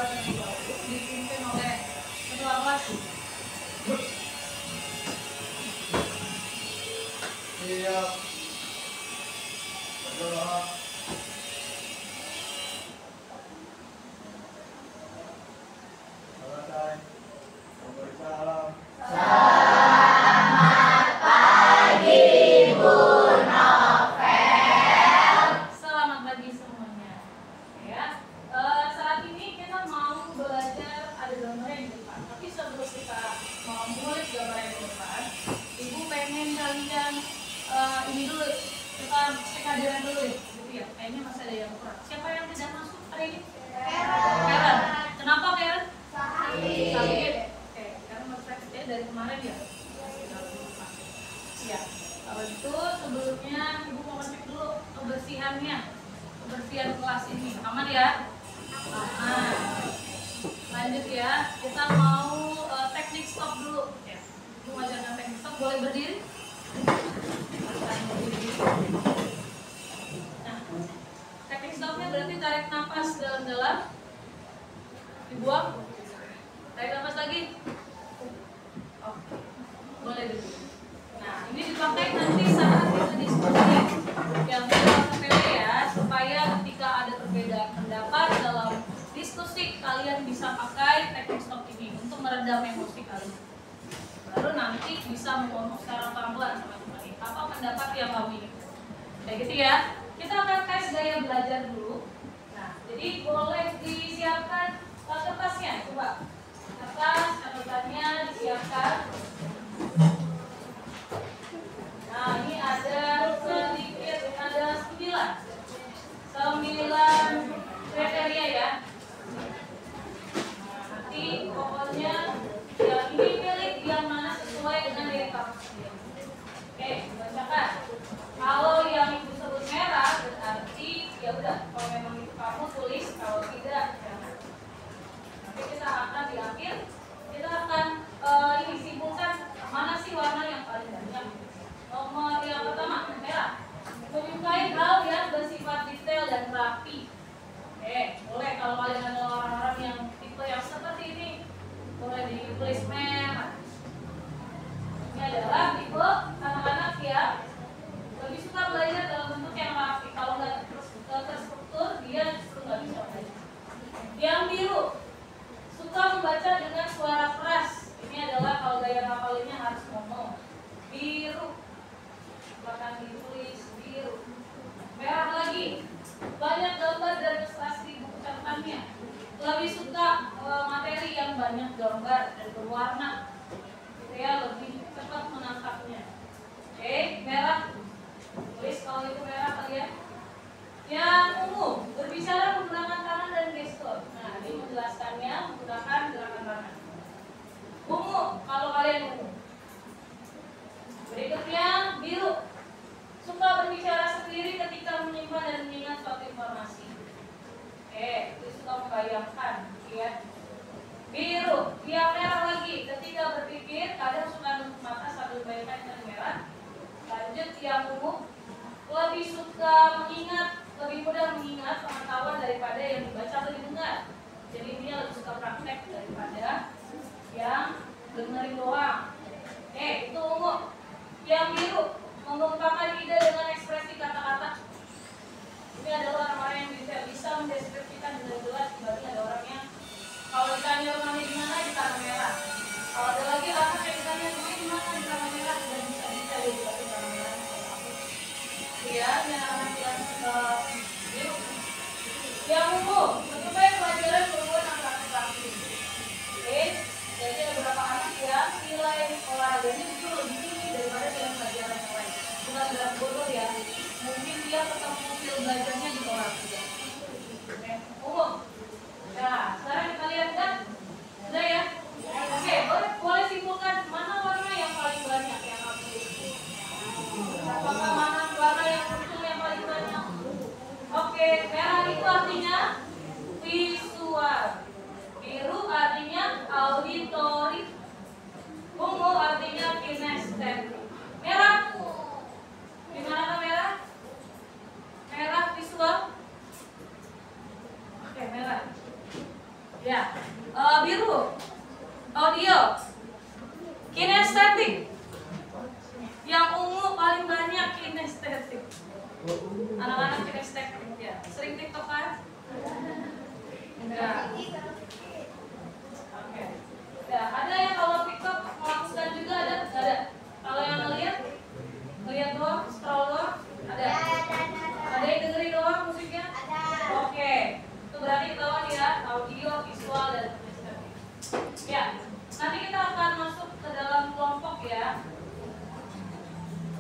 terlebih dahulu dipimpin oleh ketua kelas. Siap. Berdoa. Selesai. Memberi salam. Selamat pagi Bu Novel. Selamat pagi semuanya. Ya, saat ini kita mau belajar ada gambar yang di depan. Tapi sebelum kita mau mulai gambar yang di depan, Ibu pengen kalian ini dulu, kita cek kehadiran dulu ya, gitu ya. Kayaknya masih ada yang kurang. Siapa yang tidak masuk hari ini? Karen. Kenapa Karen? Sakit. Oke, karena masih sakit ya dari kemarin ya. Ya, kalau itu sebelumnya Ibu mau cek dulu kebersihannya, kebersihan kelas ini aman ya? Aman. Lanjut ya, kita mau teknik stop dulu ya. Ibu ngajarkan teknik stop, boleh berdiri? Nah, teknik stopnya berarti tarik nafas dalam-dalam, dibuang, tarik nafas lagi. Oke, boleh berdiri. Nah, ini dipakai nanti saat kita diskusi yang PPW ya, supaya ketika ada perbedaan pendapat dalam diskusi kalian bisa pakai teknik stop ini untuk meredam emosi kalian. Baru nanti bisa ngomong secara pelan-pelan sama teman. Apa pendapat yang kamu ini? Kayak gitu ya. Kita akan tes gaya belajar dulu. Nah, jadi boleh disiapkan kertasnya, coba. Kertas catatannya disiapkan. Nah, ini ada sedikit, ada 9 kriteria ya. Nah, nanti pokoknya yang ini pilih yang mana sesuai dengan diri kamu sendiri. Oke, bacakan. Kalau yang Ibu sebut merah berarti ya udah, kalau memang itu kamu tulis, kalau tidak jangan. Nanti kita akan di akhir kita akan ini simpulkan mana sih warna yang paling banyak. Nomor yang pertama, merah. Menyukai hal yang bersifat detail dan rapi. Oke, boleh kalau kalian ada orang-orang yang tipe yang seperti ini, boleh ditulis merah. Ini adalah tipe anak-anak yang lebih suka belajar dalam bentuk yang rapi. Kalau nggak terstruktur, dia justru nggak bisa belajar. Yang biru, suka membaca dengan suara keras. Ini adalah kalau gaya hafalinnya harus ngomong. Biru, bahkan ditulis biru. Merah lagi, banyak gambar dan ilustrasi di buku catatannya. Lebih suka materi yang banyak gambar dan berwarna, gitu ya, lebih cepat menangkapnya. Oke, merah, tulis kalau itu merah kalian. Yang ungu, berbicara menggunakan tangan dan gestur. Nah, ini menjelaskannya menggunakan gerakan tangan. Ungu, kalau kalian ungu. Berikutnya biru, suka berbicara sendiri ketika menyimpan dan mengingat suatu informasi. Oke, itu suka membayangkan, ya. Biru, yang merah lagi, ketika berpikir kadang suka nutup mata sambil membayangkan yang merah. Lanjut yang ungu, lebih suka mengingat, lebih mudah mengingat pengetahuan daripada yang dibaca atau didengar. Jadi dia lebih suka praktek daripada yang dengerin doang. Oke, itu ungu. Yang biru, mengungkapkan ide dengan ekspresi kata-kata. Ini adalah orang-orang yang bisa mendeskripsikan dengan jelas dibanding ada orang yang kalau ditanya rumahnya di mana di tanah merah. Kalau ada lagi anak yang ditanya rumahnya di mana di tanah merah, dan bisa dia juga di tanah merah. Ya, ini anak yang biru. Yang ungu, menyukai pelajaran berhubungan antara praktis. Oke, jadi ada beberapa anak yang nilai olahraganya itu lebih tinggi daripada nilai pelajaran yang lain. Bukan berat bodoh ya, mungkin dia ketemu feel belajarnya di olahraga. Oke, ungu. Nah, sekarang kita lihat kan, sudah ya. Oke, boleh simpulkan mana warna yang paling banyak yang kamu pilih? Apakah mana warna yang muncul yang paling banyak? Oke, merah itu artinya visual, biru artinya auditory, ungu artinya kinestetik. Merah, gimana kan merah? Merah visual Ya, biru, audio, kinestetik. Yang ungu paling banyak kinestetik. Anak-anak kinestetik ya. Sering TikTok kan? Enggak. Oke. Ya, ada yang kalau TikTok melakukan juga ada? Kalau yang ngeliat doang, scroll doang, ada. Ada yang dengerin doang musiknya? Ada. Oke. Itu berarti ketahuan ya, audio, visual dan kinestetik. Ya, nanti kita akan masuk ke dalam kelompok ya.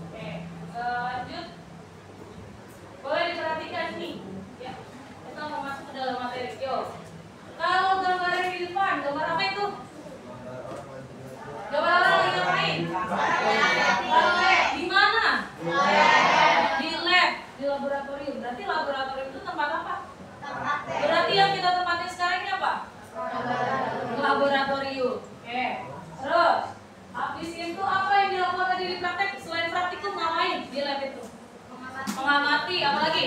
Oke, lanjut. Boleh diperhatikan nih, ya. Kita mau masuk ke dalam materi. Yo. Kalau gambar yang di depan, gambar apa itu? Gambar orang lagi ngapain? Di mana? Di lab, di laboratorium. Berarti laboratorium itu tempat apa? Berarti yang kita tempatin sekarang ini apa? Laboratorium. Oke. Terus, habis itu apa yang dilakukan tadi di praktek? Selain praktikum ngapain di lab itu? Mengamati, apa lagi?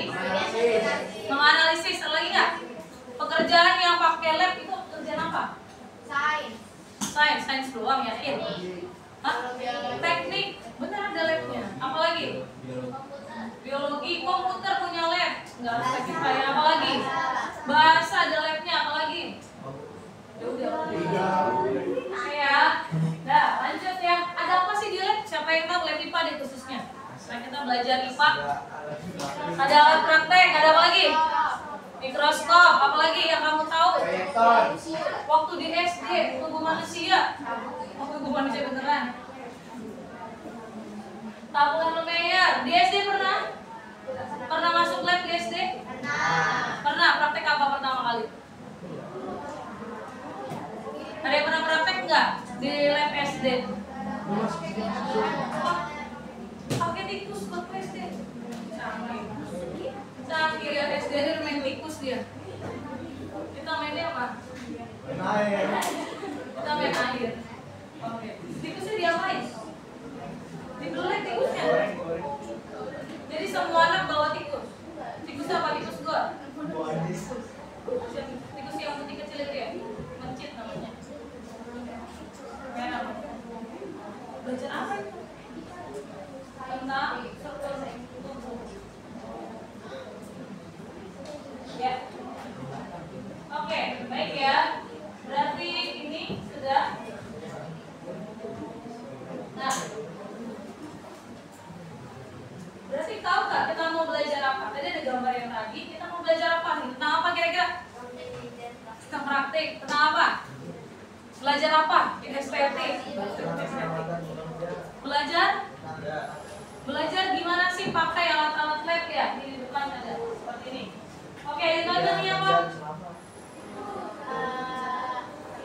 Menganalisis, ada lagi nggak? Pekerjaan yang pakai lab itu pekerjaan apa? Sains doang, yakin? Hah? Teknik, benar ada labnya. Apa lagi? Biologi, komputer punya lab. Nggak harus teknik ya, apa lagi? Bahasa ada labnya, apa lagi? Ya. Nah, lanjut ya. Ada apa sih di lab? Siapa yang tahu lab IPA deh khususnya? Nah, kita belajar IPA. Ada alat praktek, ada apa lagi? Mikroskop, apa lagi yang kamu tahu? Waktu di SD, tubuh manusia. Tubuh manusia beneran. Tabungan lumayan. Di SD pernah? Pernah masuk lab di SD? Pernah. Praktek apa pertama kali? Ada yang pernah praktek nggak di lab SD? Pakai tikus buat SD. Canggih ya, SD dia main tikus dia. Kita mainnya apa? Kita main air. Oke. Tikusnya diapain? Dibelek tikusnya. Jadi semua anak bawa tikus. Tikus apa? Tikus gor? Tikus yang putih kecil itu ya? Mencit namanya. Kayak apa? Belajar apa itu? Tentang struktur tubuh. Ya. Oke, baik ya. Berarti ini sudah. Nah, berarti tahu nggak kita mau belajar apa? Tadi ada gambar yang tadi. Kita mau belajar apa nih? Tentang apa kira-kira? Tentang praktik. Tentang apa? Belajar apa? Kinestetik. Belajar gimana sih pakai alat-alat lab ya? Di depan ada seperti ini. Oke, itu aja nih apa?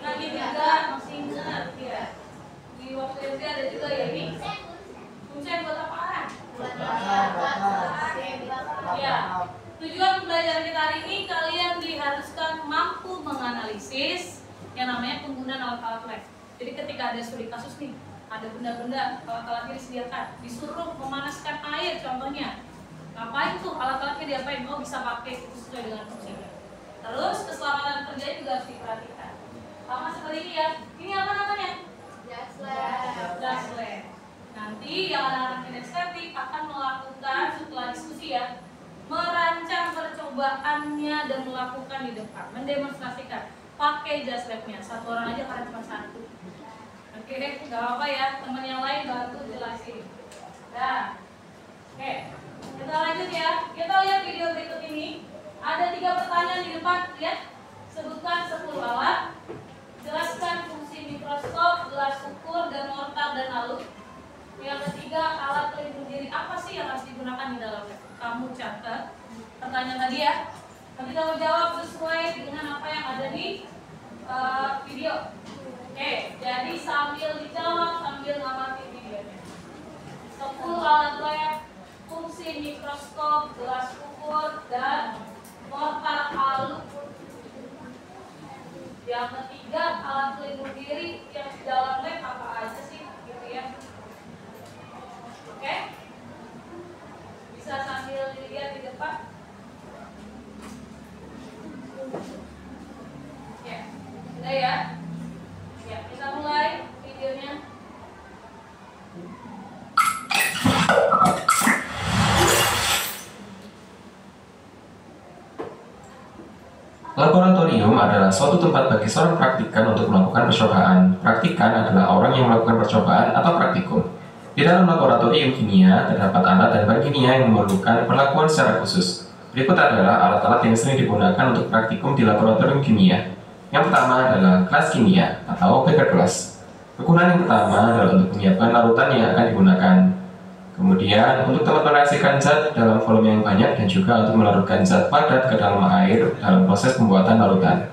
Lagi juga masih ingat ya. Di waktu SD ada juga ya ini. Kuncen buat apaan? Ya. Tujuan pembelajaran kita hari ini kalian diharuskan mampu menganalisis yang namanya penggunaan alat-alat lab. Jadi ketika ada studi kasus nih, ada benda-benda alat-alatnya disediakan, disuruh memanaskan air contohnya. Ngapain tuh alat-alatnya diapain? Oh bisa pakai itu sesuai dengan fungsinya. Terus keselamatan kerja juga harus diperhatikan. Sama seperti ini ya. Ini apa namanya? Gas lab. Nanti yang anak-anak kinestetik akan melakukan setelah diskusi ya, merancang percobaannya dan melakukan di depan, mendemonstrasikan. Pakai gas labnya. Satu orang aja karena cuma satu. Oke, nggak apa-apa ya. Teman yang lain bantu jelasin. Nah, oke. Kita lanjut ya. Kita lihat video berikut ini. Ada 3 pertanyaan di depan. Lihat. Sebutkan 10 alat. Jelaskan fungsi mikroskop, gelas ukur, dan mortar dan alu. Yang ketiga, alat pelindung diri. Apa sih yang harus digunakan di dalamnya? Kamu catat pertanyaan tadi ya. Nanti kamu jawab sesuai dengan apa yang ada di video. Oke, jadi sambil dijawab, sambil ngamati videonya. 10 alat lab, fungsi mikroskop, gelas ukur, dan mortar alu. Yang ketiga, alat pelindung diri yang di dalam lab apa aja sih, gitu ya. Oke, bisa sambil dilihat di depan. Ya. Laboratorium adalah suatu tempat bagi seorang praktikan untuk melakukan percobaan. Praktikan adalah orang yang melakukan percobaan atau praktikum. Di dalam laboratorium kimia, terdapat alat dan bahan kimia yang memerlukan perlakuan secara khusus. Berikut adalah alat-alat yang sering digunakan untuk praktikum di laboratorium kimia. Yang pertama adalah kelas kimia atau paper class. Kegunaan yang pertama adalah untuk menyiapkan larutan yang akan digunakan. Kemudian, untuk tempat mereaksikan zat dalam volume yang banyak dan juga untuk melarutkan zat padat ke dalam air dalam proses pembuatan larutan.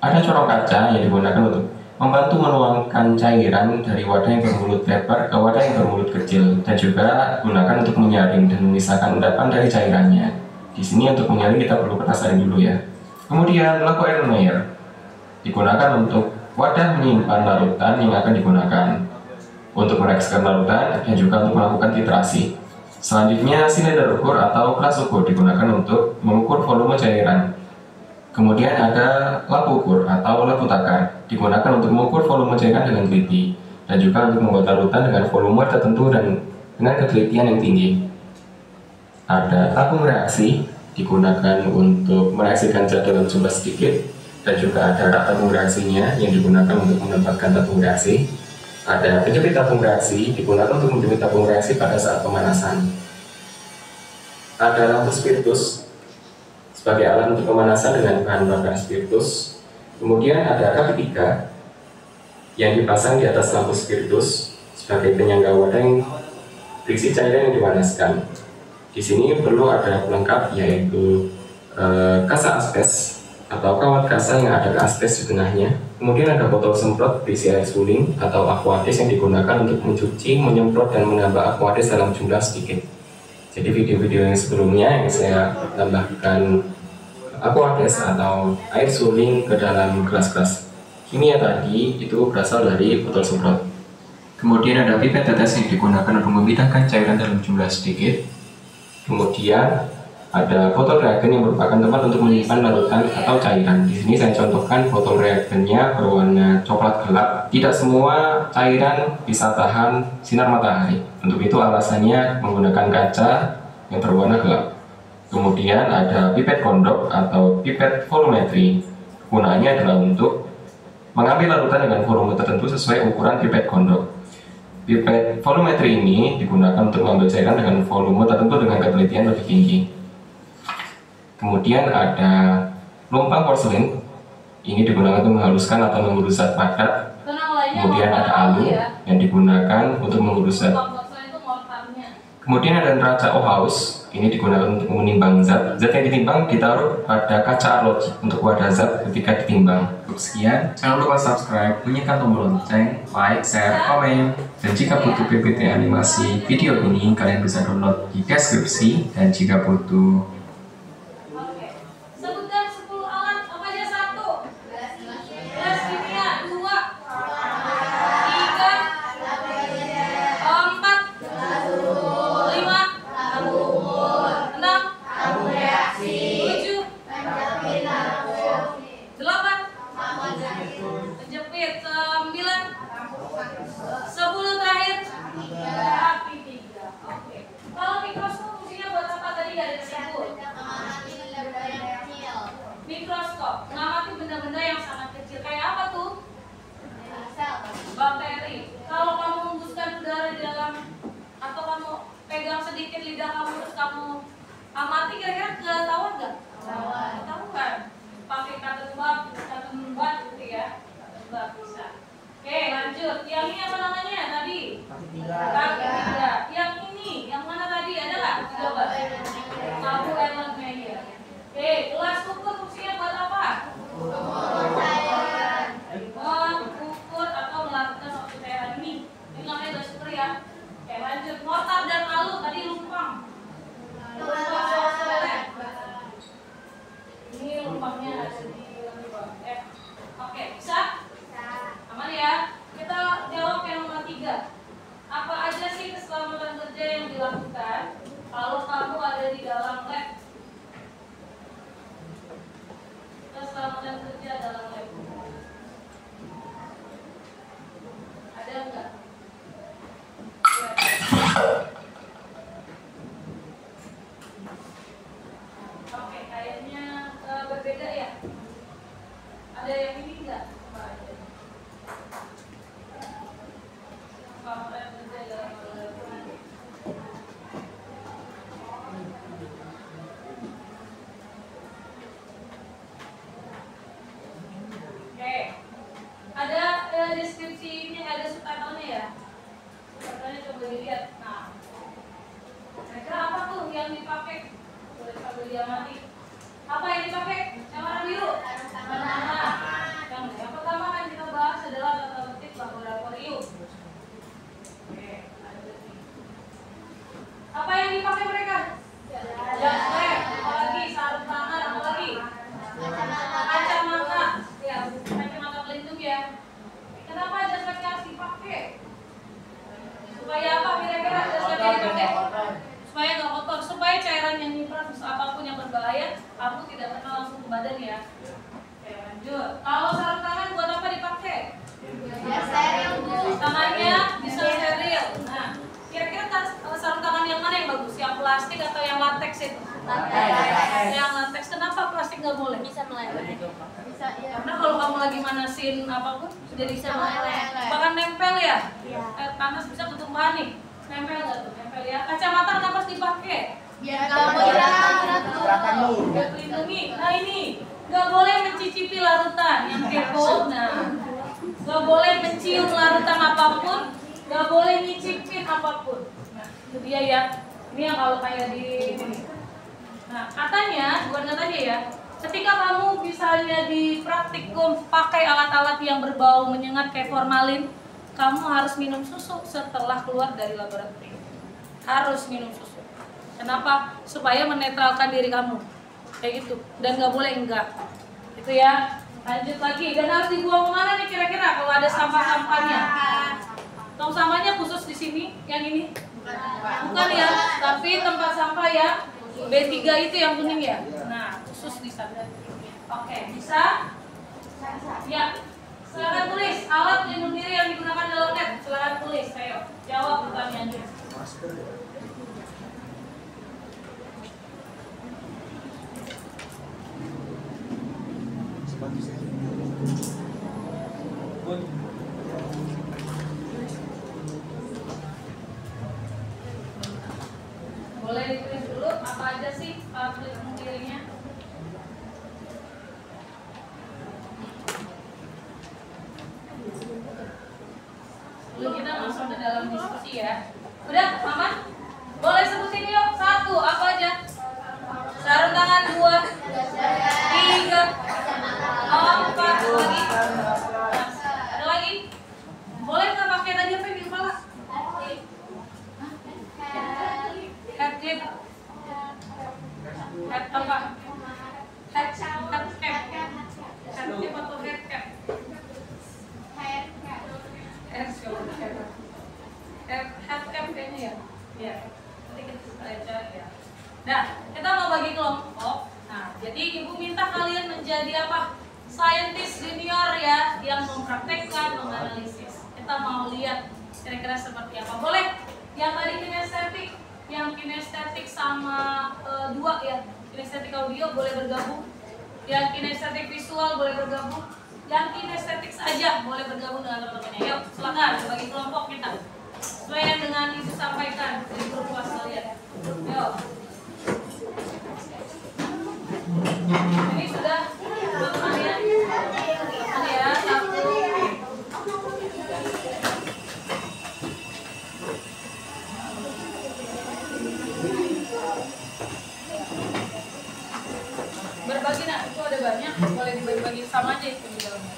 Ada corong kaca yang digunakan untuk membantu menuangkan cairan dari wadah yang bermulut lebar ke wadah yang bermulut kecil, dan juga digunakan untuk menyaring dan memisahkan endapan dari cairannya. Di sini untuk menyaring kita perlu kertas saring dulu ya. Kemudian, lampu Erlenmeyer digunakan untuk wadah menyimpan larutan yang akan digunakan untuk mereaksikan larutan dan juga untuk melakukan titrasi. Selanjutnya, silinder ukur atau kelas ukur digunakan untuk mengukur volume cairan. Kemudian ada lampu ukur atau lampu takar, digunakan untuk mengukur volume cairan dengan teliti dan juga untuk membuat larutan dengan volume tertentu dan dengan ketelitian yang tinggi. Ada tabung reaksi, digunakan untuk mereaksikan zat dalam jumlah sedikit, dan juga ada rak tabung reaksinya yang digunakan untuk menempatkan tabung reaksi. Ada penjepit tabung reaksi, digunakan untuk menjepit tabung reaksi pada saat pemanasan. Ada lampu spiritus sebagai alat untuk pemanasan dengan bahan bakar spiritus. Kemudian ada kaki 3 yang dipasang di atas lampu spiritus sebagai penyangga wadah yang berisi cairan yang dipanaskan. Di sini perlu ada pelengkap, yaitu kasa asbes atau kawat kasa yang ada asbes di tengahnya. Kemudian ada botol semprot berisi air suling atau aquatis yang digunakan untuk mencuci, menyemprot, dan menambah aquatis dalam jumlah sedikit. Jadi video-video yang sebelumnya yang saya tambahkan aquatis atau air suling ke dalam gelas-gelas kimia tadi itu berasal dari botol semprot. Kemudian ada pipet tetes yang digunakan untuk memindahkan cairan dalam jumlah sedikit. Kemudian ada botol reagen yang merupakan tempat untuk menyimpan larutan atau cairan. Di sini saya contohkan botol reagennya berwarna coklat gelap. Tidak semua cairan bisa tahan sinar matahari. Untuk itu alasannya menggunakan kaca yang berwarna gelap. Kemudian ada pipet kondok atau pipet volumetri. Gunanya adalah untuk mengambil larutan dengan volume tertentu sesuai ukuran pipet kondok. Pipet volumetri ini digunakan untuk mengambil cairan dengan volume tertentu dengan ketelitian lebih tinggi. Kemudian ada lompang porselin, ini digunakan untuk menghaluskan atau mengurus zat padat. Kemudian ada alu yang digunakan untuk mengurus zat. Kemudian ada neraca Ohaus, ini digunakan untuk menimbang zat. Zat yang ditimbang ditaruh pada kaca arloji untuk wadah zat ketika ditimbang. Sekian, jangan lupa subscribe, bunyikan tombol lonceng, like, share, komen. Dan jika butuh PPT animasi video ini, kalian bisa download di deskripsi. Dan jika butuh mikroskop, mengamati benda-benda yang sangat kecil. Kayak apa tuh? Bakteri. Kalau kamu hembuskan udara di dalam, atau kamu pegang sedikit lidah kamu terus kamu amati, kira-kira ketahuan nggak? Ketahuan. Pakai cotton bud gitu ya. Cotton bud bisa. Oke, lanjut. Yang ini apa namanya tadi? Kaki 3. Yang ini, yang mana tadi? Ada nggak? Coba. Lampu Erlenmeyer. Oke, gelas ukur fungsinya buat apa? Mengukur atau melarutkan suatu cairan ini. Ini namanya gelas ukur ya. Oke, lanjut. Mortar dan alu tadi lumpang. Ini lumpangnya ada di Oke, bisa? Aman ya? Kita jawab yang nomor 3. Apa aja deskripsi ini, ada subtitlenya ya. Subtitlenya coba dilihat. Nah, kira-kira apa tuh yang dipakai? Boleh sambil diamati. Apa yang dipakai? Yang warna biru. Nah, yang pertama kan kita bahas adalah tata tertib laboratorium. Oke, lanjut nih. Apa yang dipakai mereka? Jas lab, apalagi sarung tangan, apalagi kacamata. Ya, kacamata pelindung ya. Kenapa jas lab harus dipakai? Supaya apa kira-kira jas lab dipakai? Supaya nggak kotor, supaya cairan yang nyemprot apapun yang berbahaya, kamu tidak kena langsung ke badan ya. Oke, lanjut. Kalau sarung tangan buat apa dipakai? Biar steril, Bu. Tangannya bisa steril. Nah, kira-kira sarung tangan yang mana yang bagus? Yang plastik atau yang latex itu? Yang latex. Kenapa plastik nggak boleh? Bisa meleleh. Bisa, ya. Karena kalau kamu lagi manasin apapun, jadi bisa meleleh. Bahkan nempel ya? Air panas bisa ketumpahan nih. Nempel nggak tuh? Nempel ya. Kacamata kenapa harus dipakai? Biar kamu jelas. Biar melindungi. Nah ini, nggak boleh mencicipi larutan yang kepo. Nah, nggak boleh mencium larutan apapun, nggak boleh nyicipin apapun. Nah, itu dia ya. Ini yang kalau kayak di ini. Nah, katanya, bukan katanya ya, ketika kamu misalnya di praktikum pakai alat-alat yang berbau menyengat kayak formalin, kamu harus minum susu setelah keluar dari laboratorium. Harus minum susu. Kenapa? Supaya menetralkan diri kamu. Kayak gitu. Dan nggak boleh enggak. Itu ya. Lanjut lagi. Dan harus dibuang kemana nih kira-kira kalau ada sampah-sampahnya? Tong sampahnya khusus di sini, yang ini? Bukan ya, tapi tempat sampah ya B3 itu yang kuning ya. Nah, khusus di sana. Oke, bisa? Ya. Silakan tulis alat pelindung diri yang digunakan dalam lab. Silakan tulis. Ayo, jawab pertanyaannya. Boleh ditulis dulu apa aja sih alat pelindung dirinya? Sebelum kita masuk ke dalam diskusi ya. Udah, aman? Boleh sebutin yuk. 1, apa aja? Sarung tangan 2, 3, 4, lagi. Ada lagi? Boleh nggak pakai tadi apa di kepala? Head clip. Head apa? Head cap. Head clip atau head cap? Head cap kayaknya ya. Iya. Nanti kita cari ya. Nah, kita mau bagi kelompok. Nah, jadi ibu minta kalian menjadi apa? Scientist junior ya, yang mempraktekkan, menganalisis. Kita mau lihat kira-kira seperti apa. Boleh? Yang tadi kinestetik, yang kinestetik sama 2 ya. Kinestetik audio boleh bergabung. Yang kinestetik visual boleh bergabung. Yang kinestetik saja boleh bergabung dengan teman-temannya. Yuk, silakan bagi kelompok kita. Sesuai dengan ibu sampaikan di grup kelas kalian. Yuk. Ini sudah teman-teman ya. Ini ya, 1. Berbagi nak, itu ada banyak, boleh dibagi-bagi sama aja itu di dalamnya.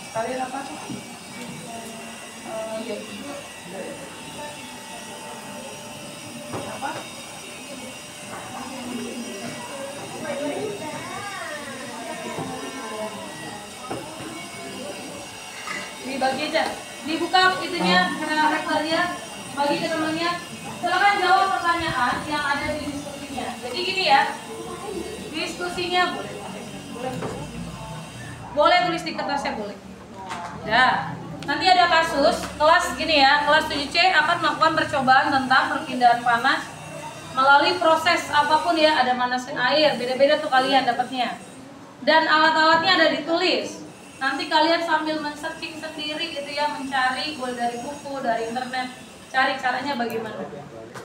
Kalian apa sih? Iya. Apa? Dibagi aja. Dibuka itunya, rektornya, bagi ke temannya. Silakan jawab pertanyaan yang ada di diskusinya. Jadi gini ya, diskusinya boleh tulis di kertasnya boleh. Ya, nanti ada kasus kelas gini ya, kelas 7C akan melakukan percobaan tentang perpindahan panas melalui proses apapun ya, ada manasin air, beda-beda tuh kalian dapatnya. Dan alat-alatnya ada ditulis. Nanti kalian sambil men-searching sendiri gitu ya, mencari boleh dari buku, dari internet, cari caranya bagaimana.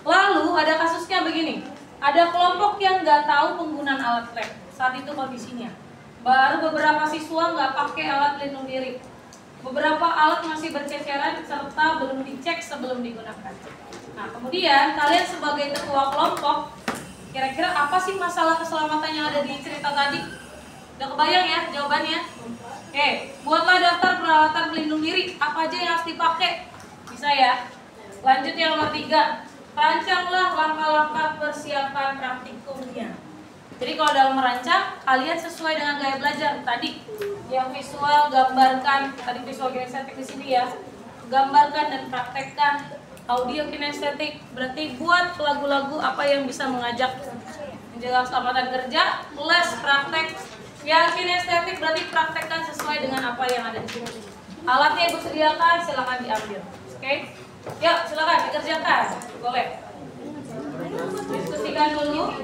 Lalu ada kasusnya begini. Ada kelompok yang nggak tahu penggunaan alat lab saat itu kondisinya. Baru beberapa siswa nggak pakai alat pelindung diri. Beberapa alat masih berceceran serta belum dicek sebelum digunakan. Nah, kemudian kalian sebagai ketua kelompok, kira-kira apa sih masalah keselamatan yang ada di cerita tadi? Udah kebayang ya jawabannya? Oke, buatlah daftar peralatan pelindung diri. Apa aja yang harus dipakai? Bisa ya? Lanjut yang nomor 3. Rancanglah langkah-langkah persiapan praktikumnya. Jadi kalau dalam merancang, kalian sesuai dengan gaya belajar tadi. Yang visual gambarkan, tadi visual kinestetik di sini ya. Gambarkan dan praktekkan. Audio kinestetik berarti buat lagu-lagu apa yang bisa mengajak menjaga keselamatan kerja. Les praktek. Yang kinestetik berarti praktekkan sesuai dengan apa yang ada di sini. Alatnya ibu sediakan, silakan diambil. Oke? Yuk, silakan dikerjakan. Boleh. Diskusikan dulu.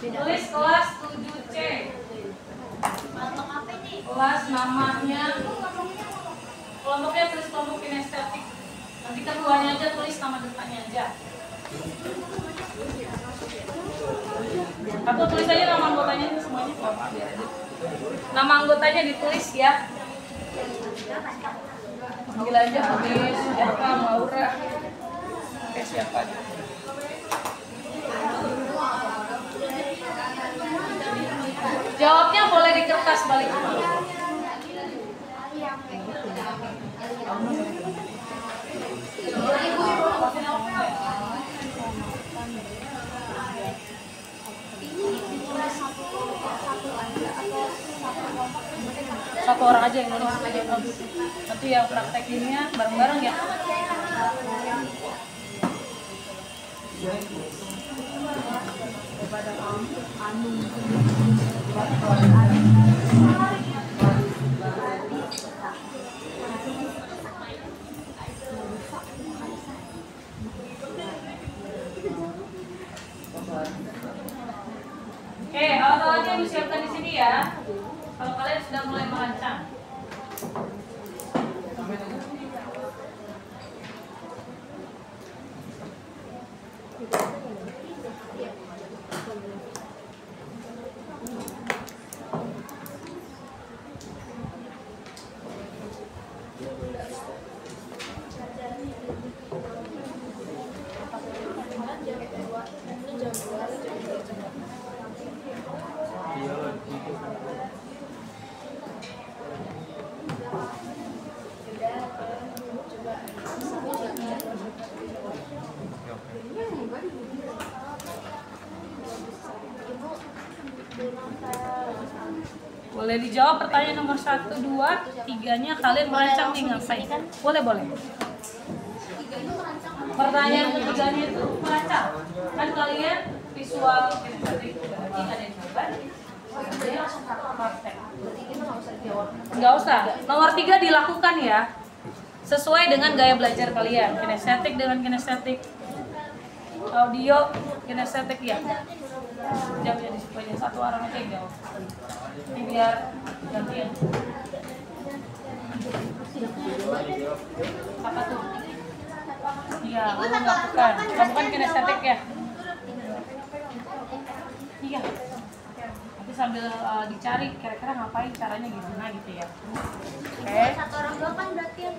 Tulis kelas 7C. Kelas namanya. Kelompoknya tulis kelompok kinestetik. Nanti keduanya aja tulis nama depannya aja. Atau tulis aja nama anggotanya semuanya. Nama anggotanya ditulis ya. Panggil aja tulis siapa, Laura. Oke, siapa? Jawabnya boleh di kertas balik. Satu orang aja yang nulis. Nanti yang praktekinnya bareng-bareng ya. Oke, alat-alatnya disiapkan di sini ya. Kalau kalian sudah mulai merancang. Boleh dijawab pertanyaan nomor 1, 2, 3-nya kalian merancang nih ngapain? Boleh. Pertanyaan ketiganya itu merancang. Kan kalian visual kinestetik berarti ada yang gambar. Jadi langsung praktek. Nggak usah. Nomor 3 dilakukan ya. Sesuai dengan gaya belajar kalian. Kinestetik dengan kinestetik. Audio kinestetik ya. Jamnya di situ satu orang aja enggak. Ini biar gantian. Apa tuh? Iya, lakukan. Kamu kan kinestetik ya? Iya. Nanti sambil dicari kira-kira ngapain caranya gimana gitu ya. Oke. Satu orang doang kan berarti yang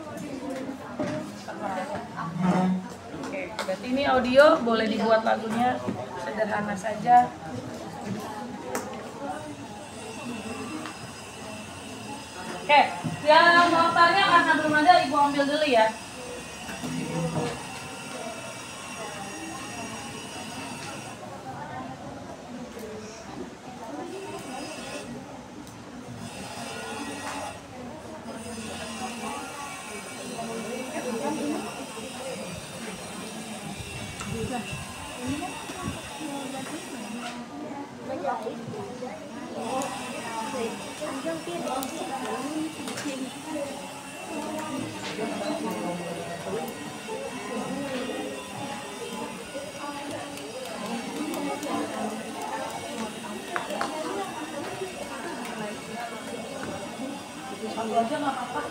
Oke, berarti ini audio boleh dibuat lagunya sederhana saja. Oke, yang daftarnya karena belum ada, ibu ambil dulu ya. Satu aja nggak apa-apa.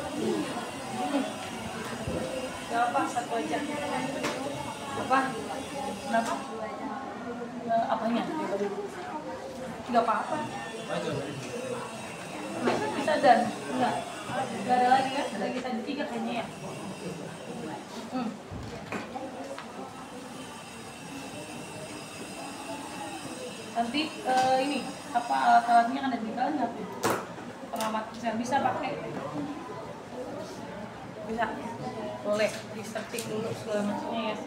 Gak apa, satu aja. Apa? Kenapa? Apanya? Gak apa-apa. Bisa dan? Enggak. Gak ada lagi kan? Lagi tadi 3 kayaknya ya. Nanti ini apa alat-alatnya kan ada di kalian nggak? Pengamat bisa pakai. Bisa. Boleh di searching dulu segala macamnya ya.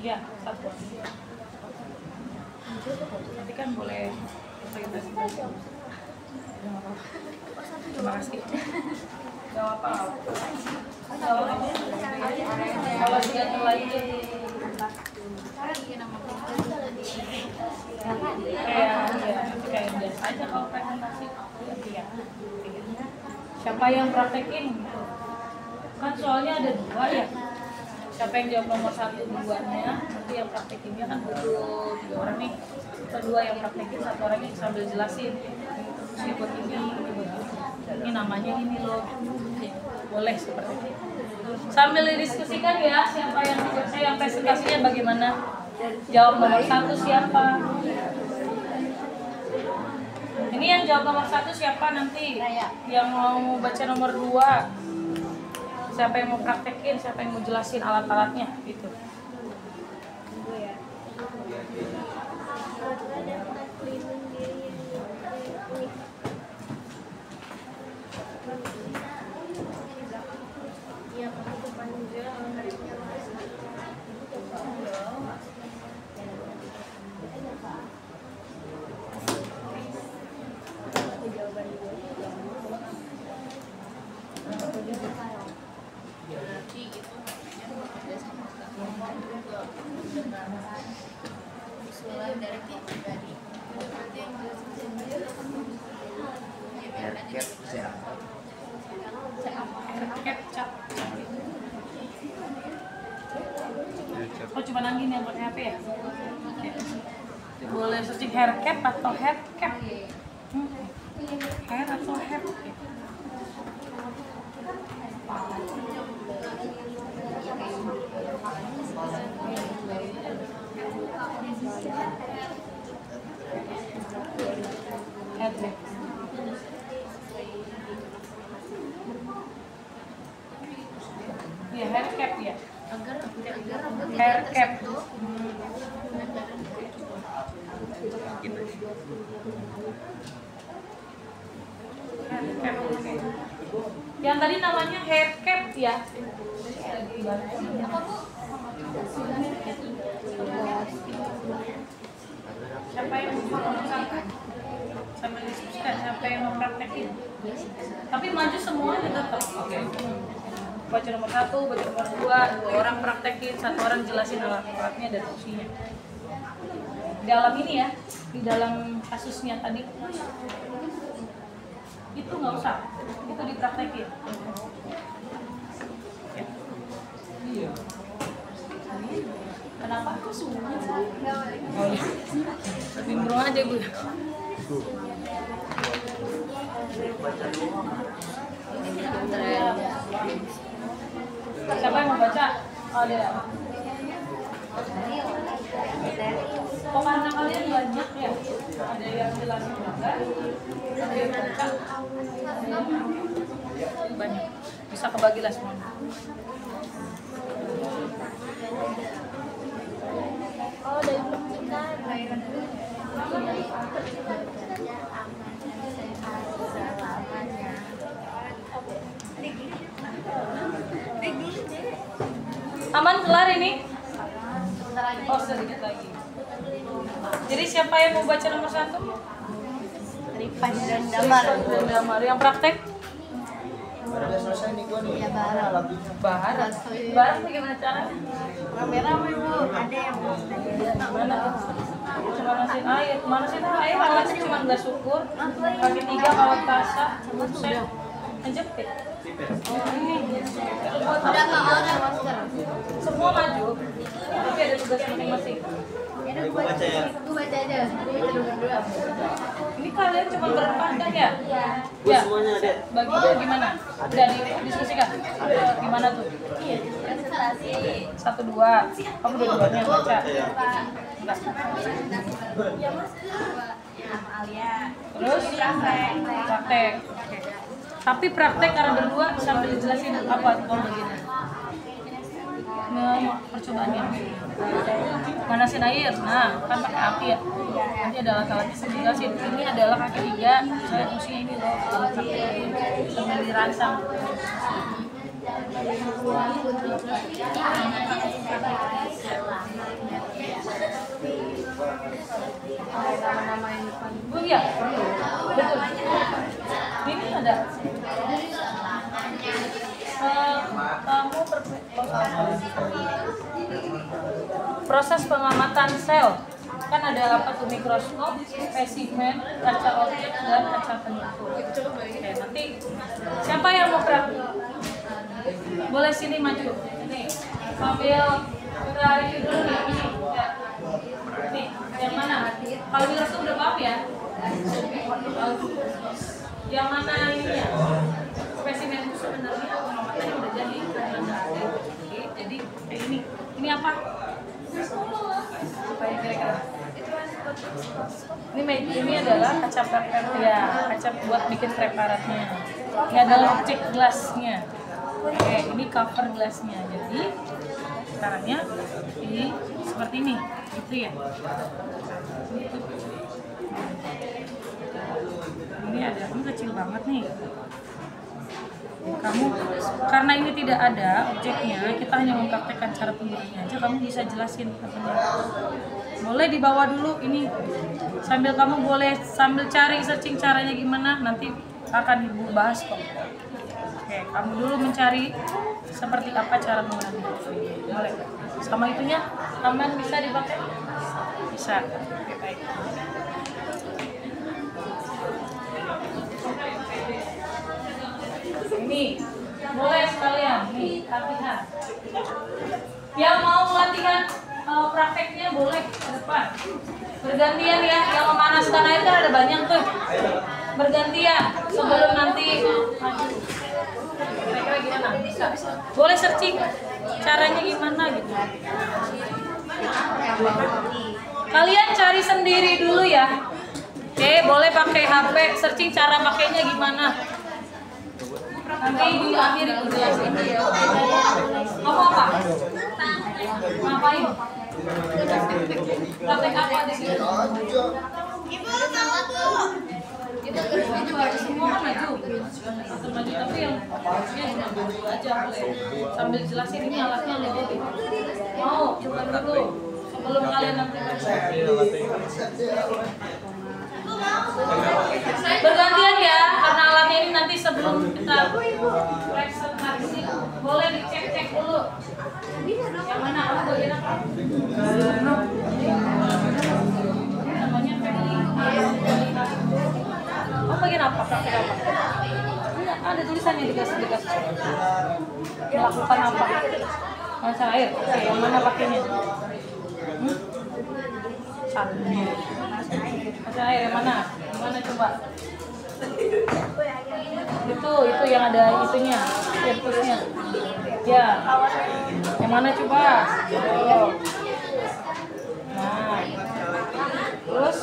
Iya, satu. Nanti kan boleh presentasi. Terima kasih. Gak apa-apa. Kalau dia terlalu kayak biasa aja kalau presentasi. Ya. Siapa yang praktekin? Kan soalnya ada 2 ya. Siapa yang jawab nomor 1, 2-nya, nanti yang praktekinnya kan butuh 3 orang nih. Kedua yang praktekin, 1 orangnya sambil jelasin. Ini buat ini buat ini. Ini namanya ini loh. Boleh seperti itu. Sambil didiskusikan ya, siapa yang presentasinya bagaimana. Jawab nomor 1 siapa? Ini yang jawab nomor 1 siapa nanti? Yang mau baca nomor 2? Siapa yang mau praktekin, siapa yang mau jelasin alat-alatnya gitu. Oh cuma gini yang pakai HP ya? Boleh searching hair cap atau head cap? Hair atau head cap? Head cap. Ya hair cap ya. Hair cap. Yang tadi namanya hair cap ya. Siapa yang mau sambil diskusikan siapa yang mau praktekin. Tapi maju semuanya tetap. Oke. Baca nomor 1, baca nomor 2 orang praktekin, 1 orang jelasin alat-alatnya dan fungsinya. Di dalam ini ya, di dalam kasusnya tadi itu nggak usah, itu dipraktekin. Iya. Kenapa aku sulit sih? Oh iya. Nimbrung aja Bu. Siapa yang mau baca? Oh ada. Oh karena kalian banyak ya, ada yang jelasin juga, ada yang baca, banyak, bisa kebagilah semua. Oh, dari percikan. Aman kelar ini? Oh sedikit lagi. Jadi siapa yang mau baca nomor 1? Ripan dan Damar. Dan Damar. Yang praktek? Udah selesai nih gua nih. Ya, Barat. Lagunya. Barat. Barat bagaimana caranya? Rame-rame Bu, ada yang Mana? Cuma nasi air. Mana sih air? Alatnya cuma nggak syukur. Kaki 3 kawat basah. Buset. Menjepit. Oh ini. udah nggak ada masker. Semua maju. Tapi ada tugas masing-masing. Ya udah gua baca ya. Gua baca aja. Gua baca berdua. Ini kalian cuma berempat kan ya? Iya. Ya. Bagi gimana? Udah didiskusikan. Gimana tuh? Iya, presentasi. 1, 2. Kamu dua-duanya yang baca. Enggak. Ya Mas. Sama Alia. Terus Praktek. praktek. Oke. Tapi praktek karena berdua sambil dijelasin apa kalau begini. Percobaannya. Manasin air. Nah, kan pakai api ya. Nanti ada alat-alatnya saya jelasin. Ini adalah kaki 3. Saya fungsinya ini loh. Alat praktek sambil dirancang. Oh iya, betul. Ini ada. Kamu proses pengamatan sel. Kan ada apa tuh, mikroskop, spesimen, kaca objek dan kaca penyukur. Oke, nanti siapa yang mau praktik? Boleh sini maju. Ini sambil kita review dulu nih ini. Ya. Nih, yang mana? Kalau mikroskop udah paham ya? Yang mana ininya? Spesimen itu sebenarnya pengamatannya udah jadi. Oke, jadi kayak ini. Ini apa? Supaya kira-kira. Ini adalah kaca preparat ya, kaca buat bikin preparatnya. Ini adalah objek gelasnya. Oke, ini cover gelasnya. Jadi caranya ini seperti ini, gitu ya. Ini ada, ini kecil banget nih. Kamu karena ini tidak ada objeknya, kita hanya mempraktekkan cara penggunaannya aja. Kamu bisa jelasin katanya. Boleh dibawa dulu ini sambil kamu boleh sambil cari searching caranya gimana, nanti akan ibu bahas kok. Oke, kamu dulu mencari seperti apa cara menggunakannya. Boleh. Sama itunya aman, bisa dipakai? Bisa. Oke, baik. Ini boleh sekalian nih latihan. Yang mau latihan prakteknya boleh ke depan. Bergantian ya, yang memanaskan air kan ada banyak tuh. Bergantian sebelum nanti maju. Kira-kira gimana? Bisa. Boleh searching caranya gimana gitu. Kalian cari sendiri dulu ya. Oke, boleh pakai HP, searching cara pakainya gimana. Nanti ibu akhir ibu jelasin. Kamu apa? Ngapain? Praktek apa di sini? Ibu mau Bu. Semua kan maju. Langsung maju, tapi yang cuma maju aja boleh. Sambil jelasin ini alatnya lebih. Mau coba dulu sebelum kalian nanti baca. Bergantian ya, karena alatnya ini nanti sebelum kita presentasi boleh dicek-cek dulu. Yang mana kamu bagian apa? Namanya family. Oh bagian apa? Praktek apa? Ada tulisannya dikasih. Melakukan apa? Masang air. Oke, yang mana pakainya? Satu. Masang air yang mana? Yang mana coba? Itu yang ada itunya, virtusnya. Ya. Yang mana coba? Oh. Nah. Terus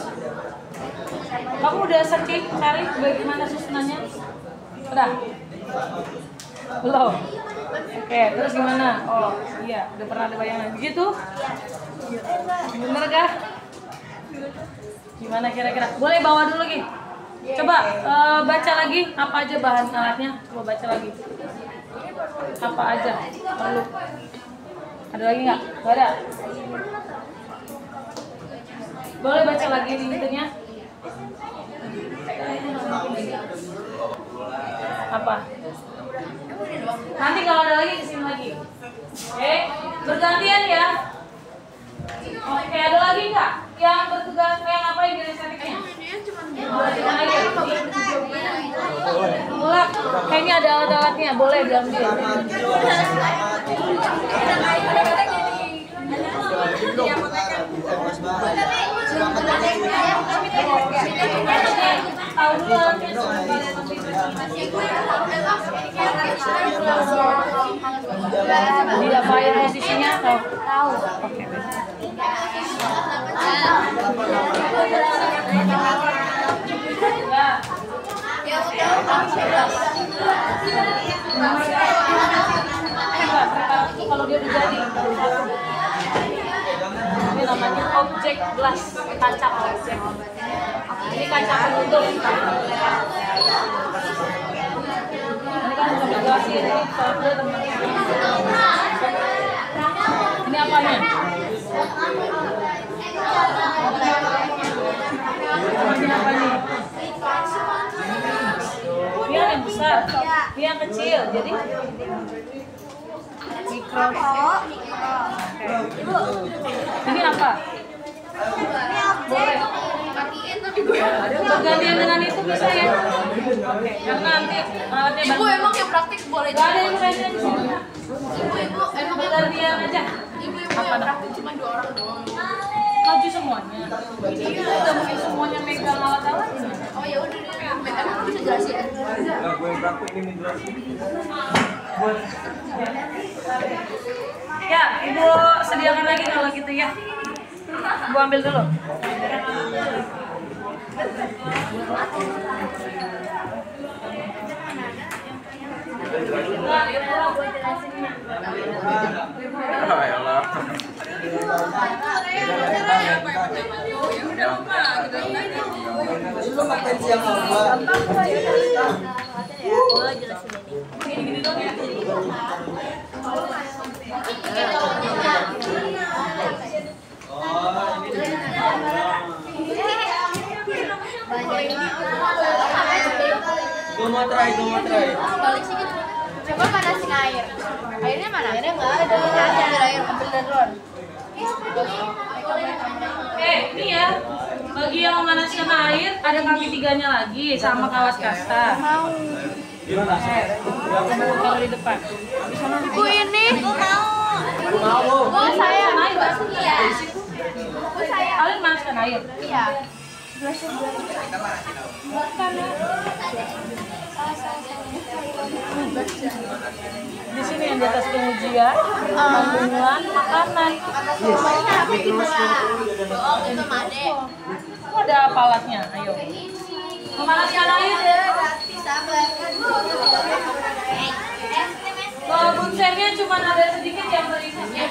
kamu udah searching cari bagaimana susunannya? Udah? Belum? Oke, terus gimana? Oh iya, udah pernah ada bayangan gitu? Bener kah? Gimana kira-kira? Boleh bawa dulu lagi? Coba baca lagi apa aja bahan alatnya? Coba baca lagi. Apa aja? Perlu? Ada lagi nggak? Nggak ada? Boleh baca lagi di itunya? Apa? Nanti kalau ada lagi kesini lagi. Oke, bergantian ya. Oke, ada lagi nggak yang bertugas yang apa yang estetikanya? Mulak, kayaknya ada alat-alatnya, boleh diambil. Tahu duluan. Diapain posisinya? Tahu. Oke. Kalau dia udah jadi. Ini namanya objek gelas, kaca objek. Ini kaca penutup. Ini kan udah jelasin, ini soalnya teman-teman. Ini apanya? Ini apa nih? Dia yang besar, dia yang kecil, jadi mikro. Ibu, ini apa? Boleh. Bergantian dengan itu bisa ya? Oke, karena nanti alatnya Ibu emang yang praktik boleh. Gak ada yang kayaknya di sini. Ibu emang Bergantian aja. Ibu yang praktik cuma 2 orang doang. Maju semuanya. Itu udah mungkin semuanya megang alat-alatnya. Oh ya udah deh. Emang bisa jelasin? Gue yang praktik ini jelasin. Ya, Ibu sediakan lagi kalau gitu ya. Ibu ambil dulu. Lu makan siang apa? Gini-gini dong ya. Gue mau try. Balik sini. Coba panasin air. Airnya mana? Airnya nggak ada. Ambil air, ambil darurat. Ini ya. Bagi yang memanaskan air, ada kaki tiganya lagi sama kawas kasta. Mau. Kalau di depan. Ibu ini. Mau. Oh saya. Air, Mbak. Iya. Bu saya. Kalian manaskan air. Iya. Di sini yang di atas pengujian, pembunuhan, makanan. Semuanya apa gimana? Oh, itu Made. Ada apa alatnya? Ayo. Memanaskan air. Kalau bunsernya cuma ada sedikit yang berisi.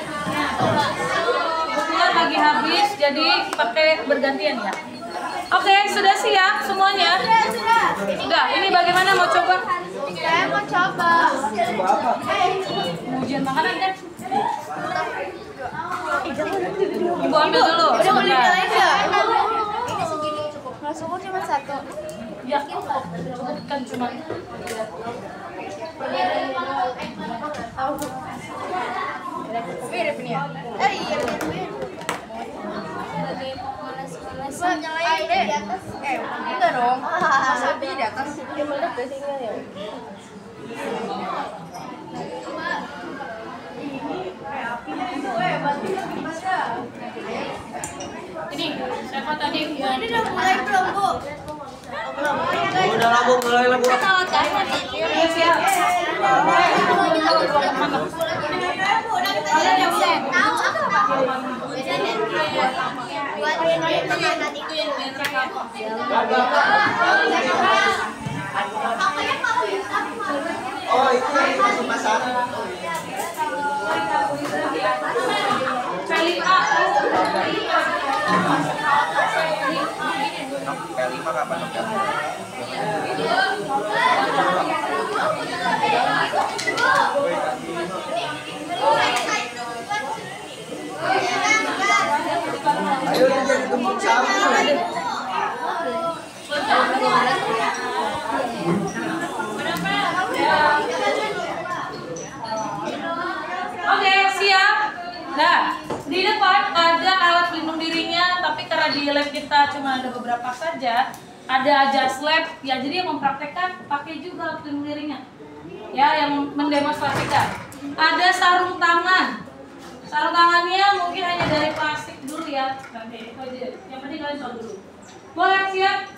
Kebetulan lagi habis, jadi pakai bergantian ya. Oke, sudah siap semuanya? Sudah. Ini bagaimana mau coba? Saya mau coba. Ujian makanan kan? Ibu ambil dulu. Udah boleh sebentar. nyalain nggak? Ini segini cukup. Kalau sumur cuma satu. Ya, cukup kan cuma. Mirip nih ya. Iya mirip. Cuma nyalain di atas. Enggak dong. Masa api di atas. Ya meledak gak sih enggak ya? Ini siapa tadi? Ini udah mulai belum, Bu? Belum. Udah lah Bu, mulai lah Bu. Iya, siap. Kalian yang tahu apa? Biasanya buat makanan itu yang Oh, itu yang masuk masak. Kali A. K5 kapan dok? Ayo jadi gembok sapi. Oke, siap. Nah, di depan ada alat pelindung dirinya, tapi karena di lab kita cuma ada beberapa saja, ada just lab, ya jadi yang mempraktekkan pakai juga alat pelindung dirinya. Ya, yang mendemonstrasikan. Ada sarung tangan. Sarung tangannya mungkin hanya dari plastik dulu ya. Nanti itu aja. Yang penting kalian tahu dulu. Boleh siap?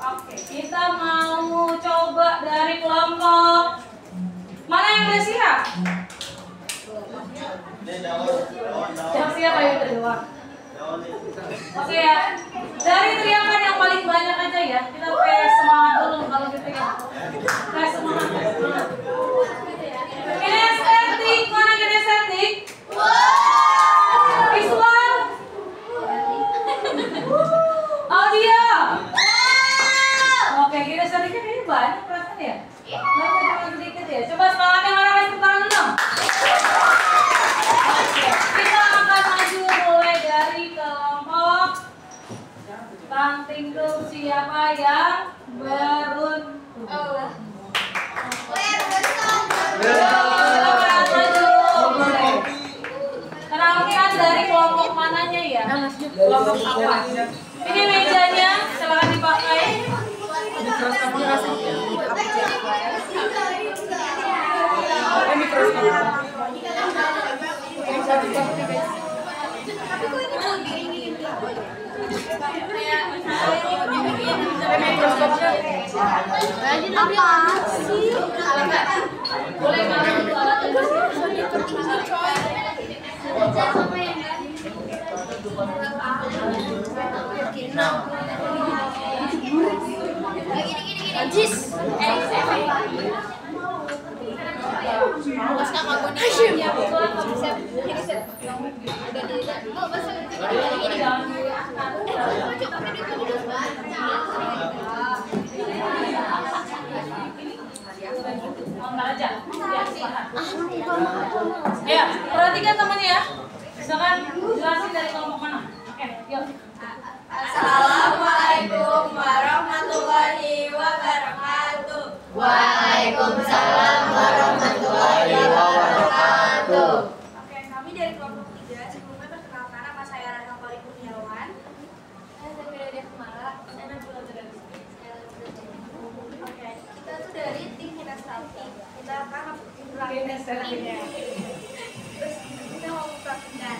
Oke, kita mau coba dari kelompok. Mana yang udah siap? Yang siap ayo berdua. Oke ya. Dari teriakan yang paling banyak aja ya. Kita pakai semangat dulu kalau gitu ya. Pakai semangat. Kinestetik, mana kinestetik? Visual. Audio. Oke, kinestetiknya kayaknya banyak perasaan ya. Banyak sedikit ya. Coba semangatnya mana guys, tangan dong. Kita akan maju mulai dari kelompok Banting tuh siapa yang beruntung. Silakan maju. Kenalkan dari kelompok mananya ya? Kelompok apa? Ini mejanya, silakan dipakai. Apa sih? Boleh mana untuk alat Najis. Ya, perhatikan temannya ya. Misalkan jelasin dari kelompok mana. Oke, yuk. Assalamualaikum warahmatullahi wabarakatuh. Waalaikumsalam warahmatullahi wabarakatuh. Oke, kami dari kelompok 3 sebelumnya perkenalkan nama saya Rana Fali Kurniawan. Saya Zakiria Kumara. Saya Nabila Zudani. Oke, kita tuh dari tim kinestetik. Kita akan Kinestetik. terus kita mau praktikan.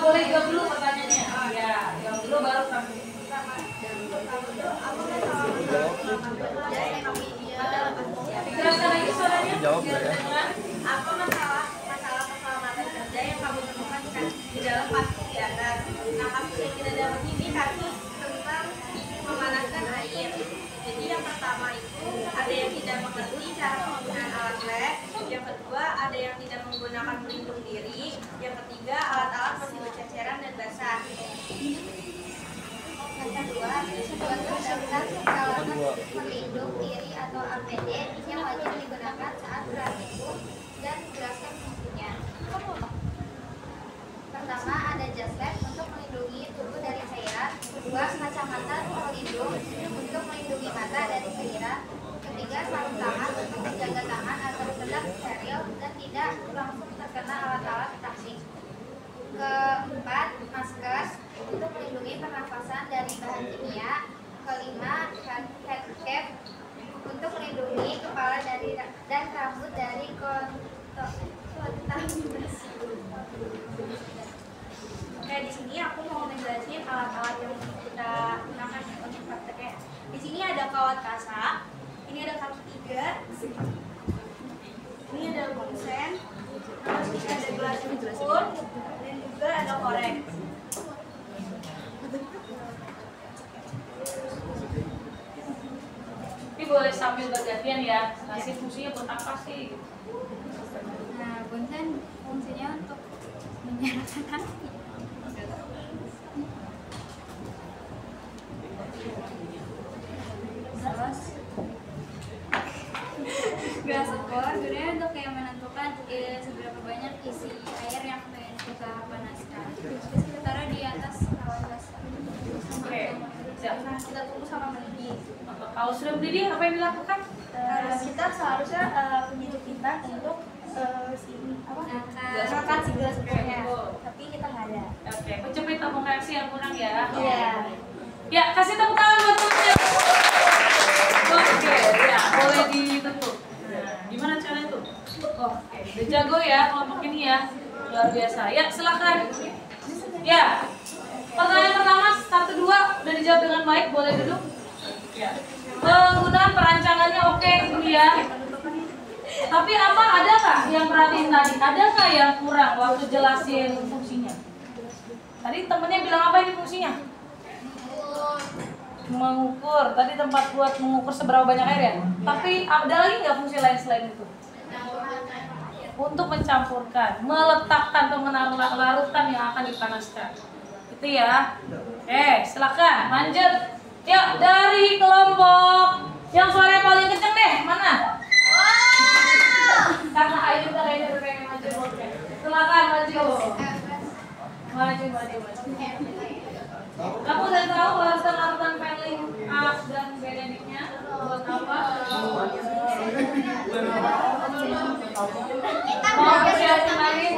Boleh jawab dulu pertanyaannya. Ya, jawab dulu baru praktik. Dijelaskan lagi suaranya. Jawab ya. Apa masalah keselamatan kerja yang kamu temukan di dalam kasus di atas? Nah, kasus yang kita dapat ini kasus tentang memanaskan air. Jadi yang pertama itu ada yang tidak mengerti cara penggunaan alat lab, yang kedua ada yang tidak menggunakan pelindung diri, yang ketiga alat-alat masih berceceran dan basah. Yang kedua, buat terdapat peralatan pelindung diri atau APD yang wajib digunakan saat praktikum dan jelaskan fungsinya. Pertama, ada jas lab untuk melindungi tubuh dari cairan. Kedua, kacamata pelindung dan rambut dari kontaminasi. Oke, di sini aku mau menjelaskan alat-alat yang kita gunakan untuk prakteknya. Di sini ada kawat kasa, ini ada kaki 3, ini ada konsen, terus ini ada gelas ukur, dan juga ada korek. Ini boleh sambil bergantian ya, ngasih fungsinya buat apa sih? Nah, konsen fungsinya untuk menyalakan api. Terus gelas ukur gunanya untuk yang menentukan seberapa banyak isi air yang pengen kita panaskan. Terus kita taruh di atas kawat kasa. Oke, siap. Nah, kita tunggu sama mendidih. Kalau sudah mendidih, apa yang dilakukan? Kita seharusnya punya kita untuk ngangkat si gelas ukurnya, tapi kita nggak ada. Oke, mencoba tabung reaksi yang kurang ya. Iya. Ya, kasih tepuk tangan buat temennya. Oke, ya boleh ditepuk. Nah, gimana caranya tuh? Oke, udah jago ya kelompok ini ya, luar biasa. Ya, silakan. Ya, pertanyaan pertama, 1, 2 udah dijawab dengan baik, boleh duduk. Ya. Penggunaan perancangannya oke ini ya. Tapi apa ada nggak yang perhatiin tadi? Ada nggak yang kurang waktu jelasin fungsinya? Tadi temennya bilang apa ini fungsinya? Mengukur. Tadi tempat buat mengukur seberapa banyak air ya. Tapi ada lagi nggak fungsi lain selain itu? Untuk mencampurkan, meletakkan atau menaruh larutan yang akan dipanaskan. Itu ya. Silakan lanjut. Yuk dari kelompok yang suaranya paling kenceng deh, mana? Karena air udah kayaknya udah pengen maju. Oke. Silakan maju. Maju. Kamu udah tahu larutan peeling A dan B deniknya buat apa? Mau persiapin lagi?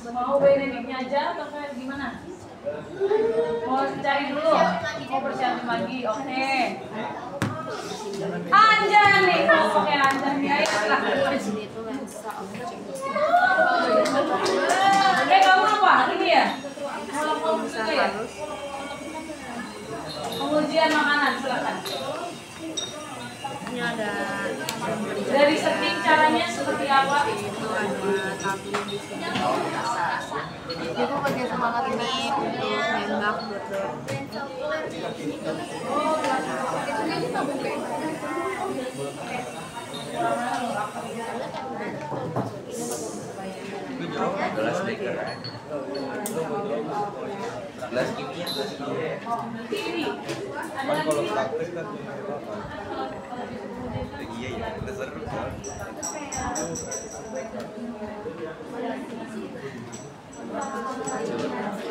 Mau B deniknya aja atau kayak gimana? Mau cari dulu? Mau persiapin lagi? Oke. Anjan nih, oke Anjan nih, ayo silahkan. Kamu apa? Ini ya? Pengujian makanan, silakan. Ini ada Dari setting caranya seperti apa? itu ada tabung di sini. Ibu pakai semangat ini untuk nembak betul. Gelas beker. Gelas kimia. Ini ada lagi. Kalau praktek kan iya ya, kita seru.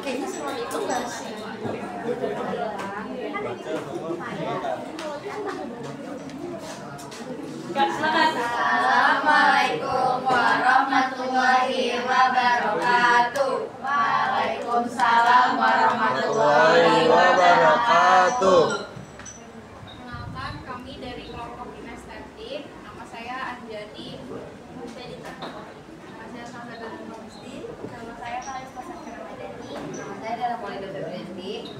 Kayaknya semua itu nggak sih. Ya, silakan. Assalamualaikum warahmatullahi wabarakatuh. Waalaikumsalam warahmatullahi wabarakatuh. Kenalkan, kami dari kelompok kinestetik. Nama saya Anjani. Nama saya Sandra Musti. Nama saya Kalista Sakira Madani. Nama saya adalah Maulida Febrianti.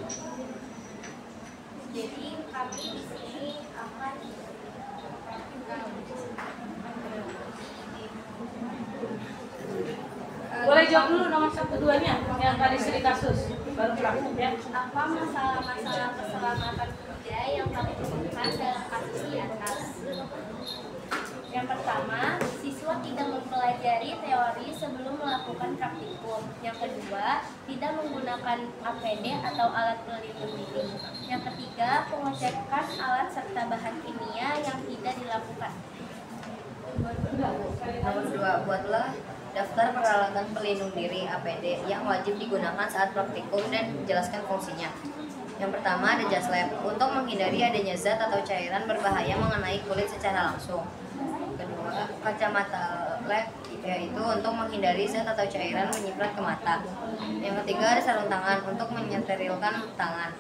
Jadi kami di sini akan Boleh jawab dulu nomor 1, 2-nya yang tadi studi kasus. Baru praktik ya. apa masalah-masalah keselamatan kerja yang kami temukan dalam kasus di atas. Yang pertama, siswa tidak mempelajari teori sebelum melakukan praktikum. Yang kedua, tidak menggunakan APD atau alat pelindung diri. Yang ketiga, pengecekan alat serta bahan kimia yang tidak dilakukan. Nomor 2, buatlah daftar peralatan pelindung diri APD yang wajib digunakan saat praktikum dan jelaskan fungsinya. Yang pertama ada jas lab untuk menghindari adanya zat atau cairan berbahaya mengenai kulit secara langsung. Kedua, kacamata lab, yaitu untuk menghindari zat atau cairan menyiprat ke mata. Yang ketiga ada sarung tangan untuk mensterilkan tangan.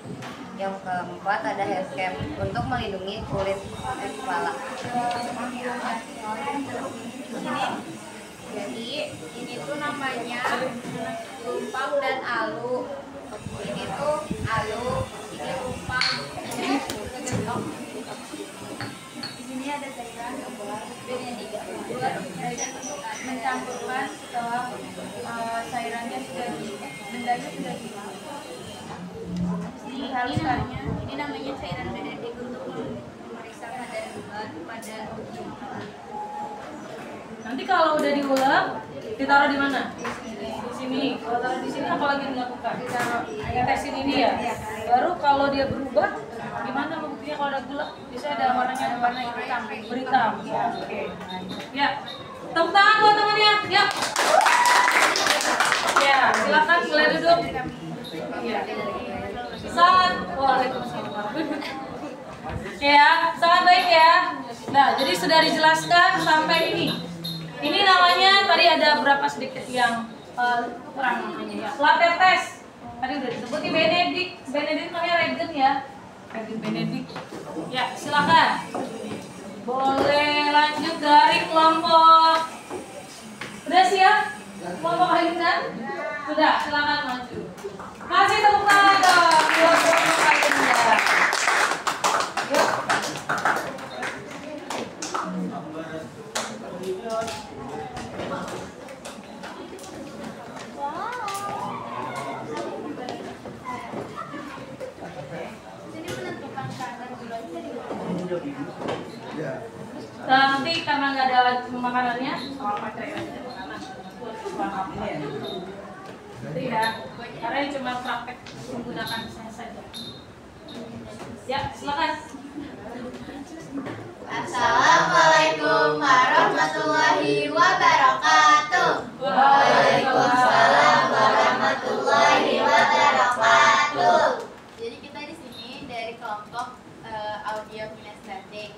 Yang keempat ada hair cap untuk melindungi kulit kepala. Jadi ini tuh namanya lumpang dan alu. Ini tuh alu, ini lumpang, ini kegentok. Di sini ada cairan Benedik buat mencampurkan setelah cairannya sudah bendanya sudah dihaluskannya. Ini namanya cairan Benedik untuk memeriksa kadar gula pada Nanti kalau udah diulek, ditaruh di mana? Di sini. Kalau taruh di sini apa lagi dilakukan? Tetesin ini ya. Baru kalau dia berubah, gimana buktinya kalau ada gula? Biasanya ada warnanya warna hitam, berhitam. Ya, oke. Ya, tepuk tangan buat temannya. Ya. Ya, silakan mulai duduk. Ya. Waalaikumsalam. Ya, sangat baik ya. Nah, jadi sudah dijelaskan sampai ini. Ini namanya tadi ada berapa sedikit yang kurang namanya ya. Latte test. Tadi udah disebut di Benedik namanya Regen ya. Regen Benedik. Ya, silakan. Boleh lanjut dari kelompok. Udah siap? Kelompok Alinda? Sudah, silakan maju. Kasih tepuk tangan dong buat kelompok Alinda. Yuk. Nanti karena nggak ada lagi makanannya, soal pakai aja makanan. Nanti ya, karena ini cuma praktek menggunakan saya saja. Ya, silakan. Assalamualaikum warahmatullahi wabarakatuh. Waalaikumsalam warahmatullahi wabarakatuh. Jadi kita di sini dari kelompok audio kinestetik.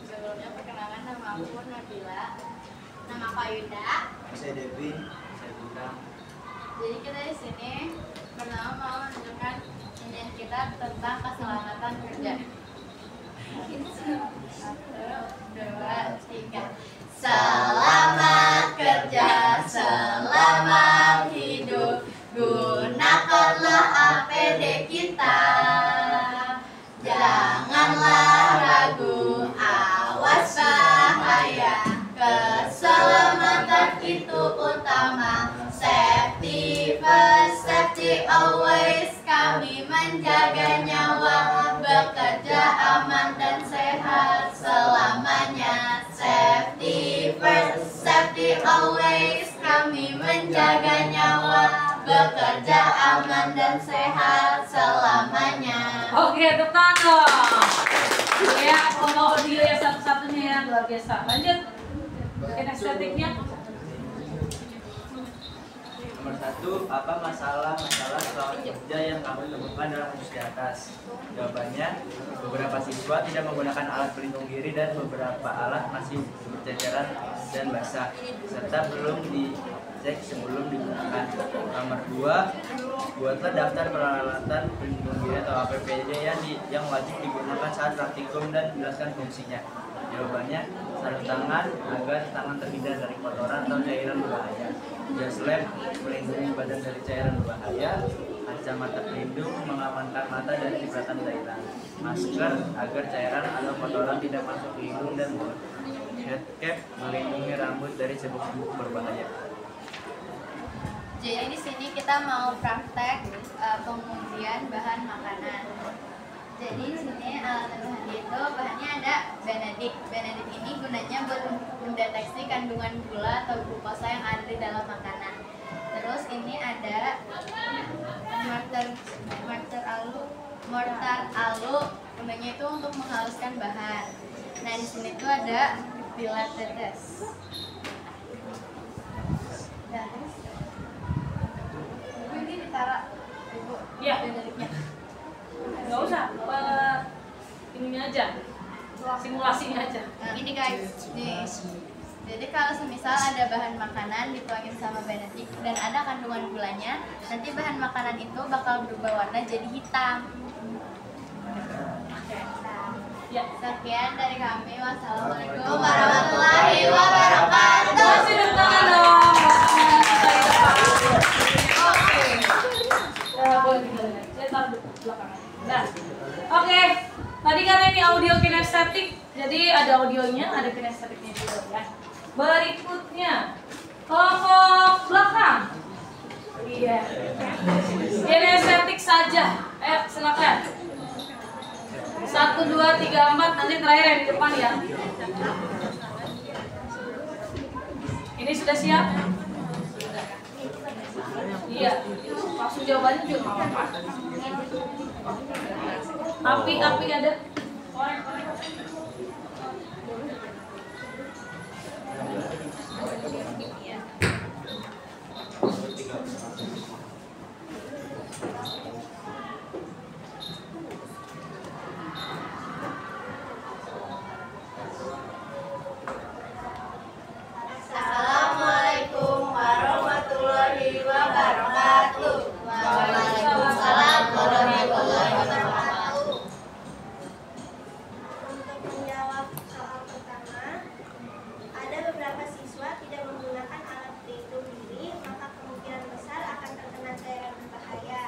Sebelumnya perkenalan, nama aku Nabila, nama Kak Yuda. Saya Devin, saya Bunda. Jadi kita di sini pertama mau menunjukkan nyanyian kita tentang keselamatan kerja. 1, 2, 3. Selamat kerja, selamat hidup. Gunakanlah APD kita. Janganlah ragu, awas bahaya. Keselamatan itu utama. Safety first, safety always. Kami menjaga nyawa, bekerja aman dan sehat selamanya. Safety first, safety always. Kami menjaga nyawa, bekerja aman dan sehat selamanya. Oke, tepuk tangan. Ya, kelompok audio ya satu-satunya ya, luar biasa. Lanjut. Kinestetiknya. Nomor 1, apa masalah-masalah soal kerja yang kamu temukan dalam rumus di atas? Jawabannya, beberapa siswa tidak menggunakan alat pelindung diri dan beberapa alat masih berceceran dan basah, serta belum dicek sebelum digunakan. Nomor 2, buatlah daftar peralatan pelindung diri atau APPD yang wajib digunakan saat praktikum dan jelaskan fungsinya. Jawabannya, sarung tangan agar tangan terhindar dari kotoran atau cairan berbahaya, jas lab melindungi badan dari cairan berbahaya, kacamata pelindung mengamankan mata dari cipratan cairan, masker agar cairan atau kotoran tidak masuk ke hidung dan mulut, head cap melindungi rambut dari cebok-cebok berbahaya. Jadi di sini kita mau praktek pengujian bahan makanan. Jadi di sini alat bahannya itu bahannya ada Benedik. Benedik ini gunanya buat mendeteksi kandungan gula atau glukosa yang ada di dalam makanan. Terus ini ada mortar alu, gunanya itu untuk menghaluskan bahan. Nah di sini tuh ada pilar tetes. Ini ditaruh ibu. Ya. Benediknya. Nggak usah, ininya aja, simulasinya aja. Nah, ini guys, nih. Jadi kalau semisal ada bahan makanan dituangin sama Benedict dan ada kandungan gulanya, nanti bahan makanan itu bakal berubah warna jadi hitam. Ya. Sekian dari kami. Wassalamualaikum warahmatullahi wabarakatuh. Kasih tepuk tangan dong. Oke. Ya, boleh tinggalin. Saya taruh di belakang. Nah, oke. Tadi karena ini audio kinestetik, jadi ada audionya, ada kinestetiknya juga ya. Berikutnya kelompok belakang. Iya. Kinestetik saja. Silakan. 1, 2, 3, 4, nanti terakhir yang di depan ya. Ini sudah siap? Iya. Langsung jawabannya juga nggak apa-apa. Api ada. Assalamualaikum warahmatullahi wabarakatuh. Waalaikumsalam warahmatullahi wabarakatuh. Untuk menjawab soal pertama, ada beberapa siswa tidak menggunakan alat pelindung diri, maka kemungkinan besar akan terkena cairan berbahaya.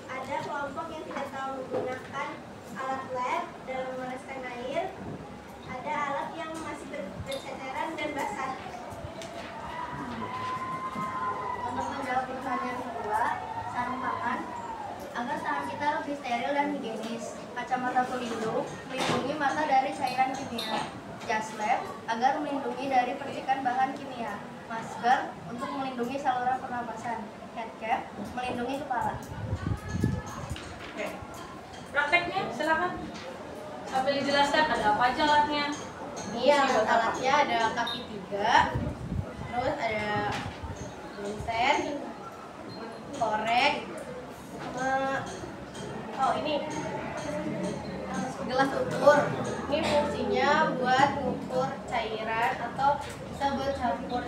Ada kelompok yang tidak tahu menggunakan alat lab dalam memanaskan air. Ada alat yang masih berceceran dan basah. Untuk menjawab pertanyaan kedua, sarung tangan agar tangan kita lebih steril dan higienis. Kacamata pelindung melindungi mata dari cairan kimia. Jas lab agar melindungi dari percikan bahan kimia. Masker untuk melindungi saluran pernapasan. Head cap melindungi kepala. Oke. Prakteknya silakan. Sambil dijelaskan ada apa aja alatnya. Ini alatnya ada kaki 3, terus ada bunsen, korek, ini gelas ukur. Ini fungsinya buat ngukur cairan atau bisa buat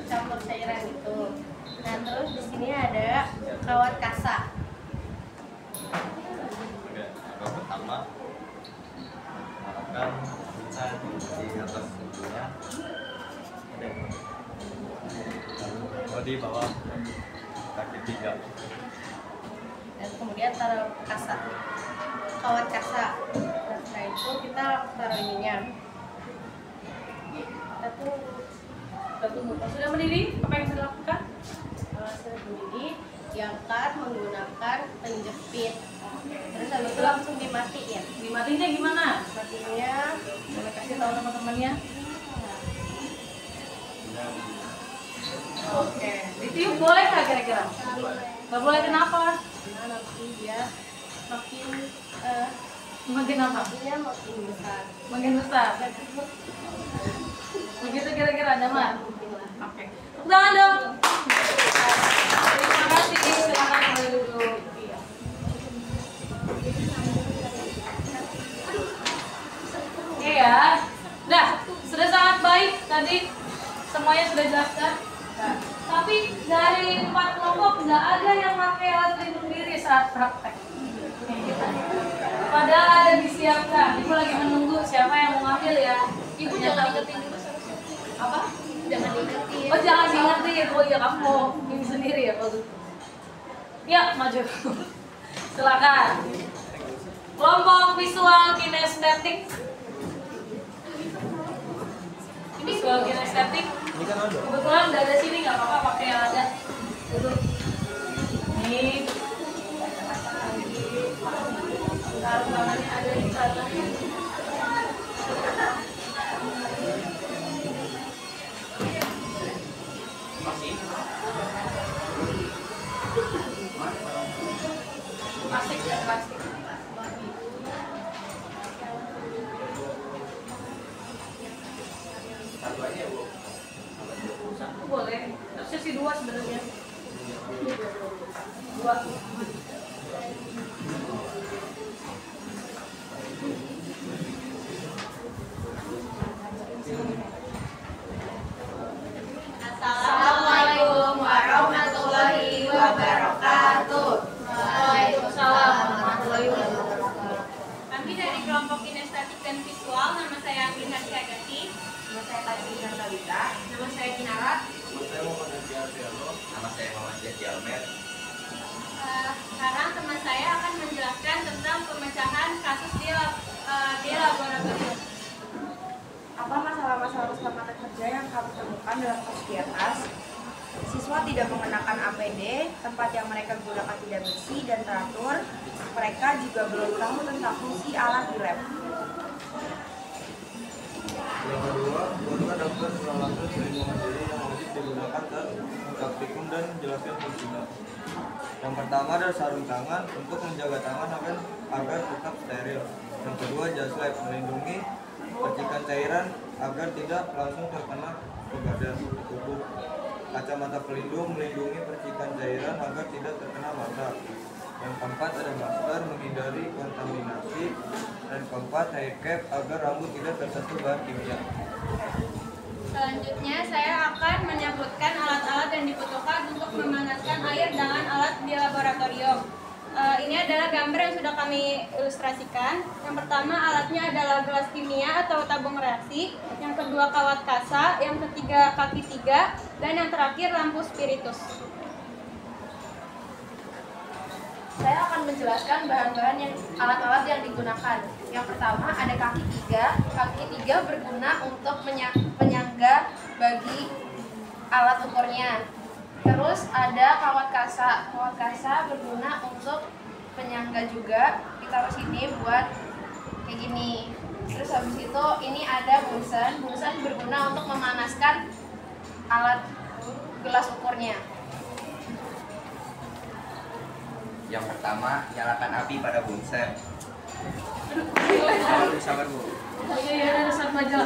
campur cairan gitu. Nah terus di sini ada kawat kasa. Pertama, harapkan tulisan di atas bukunya ada di bawah kaki 3. Dan kemudian taruh kasa, kawat kasa. Nah, setelah itu kita taruh ininya. Kita tunggu. Kalau sudah mendidih, apa yang sudah lakukan? Kalau sudah mendidih, diangkat menggunakan penjepit. Terus habis itu langsung dimatiin. Dimatiinnya gimana? Matinya Boleh kasih tahu teman-temannya? Oke. Ditiup boleh nggak kira-kira? Nggak boleh, kenapa? nah, nanti dia makin Makin apa? dia makin besar. Makin besar. Begitu kira-kira, Damar? Oke. Tepuk tangan dong. Terima kasih. Silakan kembali duduk. Iya. Oke ya. Nah, sudah sangat baik tadi semuanya sudah jelaskan. Nah, tapi dari 4 kelompok nggak ada yang pakai alat pelindung diri saat praktek. Padahal ada disiapkan. Ibu lagi menunggu siapa yang mau ngambil ya. Ibu jangan ingetin dulu. Apa? Jangan diingetin. Oh jangan diingetin. Oh iya kamu mau ini sendiri ya kalau gitu. Ya maju. Silakan. Kelompok visual kinestetik. Visual kinestetik. Kebetulan nggak ada sini nggak apa-apa pakai yang ada. Duduk. Nih. Taruh tangannya ada di sana. Plastik ya, plastik. Satu boleh, harusnya sih 2 sebenarnya. 2. saya Kak Talita. Nama saya Kinara. Nama saya Muhammad Nabi Ardiano. Nama saya Muhammad Jati Almer. Sekarang teman saya akan menjelaskan tentang pemecahan kasus di laboratorium. Apa masalah-masalah keselamatan kerja yang kami temukan dalam kasus di atas? Siswa tidak mengenakan APD, tempat yang mereka gunakan tidak bersih dan teratur. Mereka juga belum tahu tentang fungsi alat di lab. Yang kedua, buatlah daftar peralatan pelindungan diri yang wajib digunakan saat praktikum dan menjelaskan fungsinya. Yang pertama adalah sarung tangan untuk menjaga tangan agar tetap steril. Yang kedua, jas lab melindungi percikan cairan agar tidak langsung terkena ke badan tubuh. Kacamata pelindung melindungi percikan cairan agar tidak terkena mata. Yang keempat ada masker menghindari kontaminasi. Dan keempat hair cap agar rambut tidak tersentuh bahan kimia. Selanjutnya saya akan menyebutkan alat-alat yang dibutuhkan untuk memanaskan air dengan alat di laboratorium. Ini adalah gambar yang sudah kami ilustrasikan. Yang pertama alatnya adalah gelas kimia atau tabung reaksi. Yang kedua kawat kasa. Yang ketiga kaki 3. Dan yang terakhir lampu spiritus. Saya akan menjelaskan bahan-bahan alat-alat yang digunakan. Yang pertama ada kaki 3. Kaki 3 berguna untuk penyangga bagi alat ukurnya. Terus ada kawat kasa. Kawat kasa berguna untuk penyangga juga. Ditaruh sini buat kayak gini. Terus habis itu ini ada bunsen. Bunsen berguna untuk memanaskan alat gelas ukurnya. Yang pertama, nyalakan api pada bunsen. Sabar Bu. Iya, ada satu aja.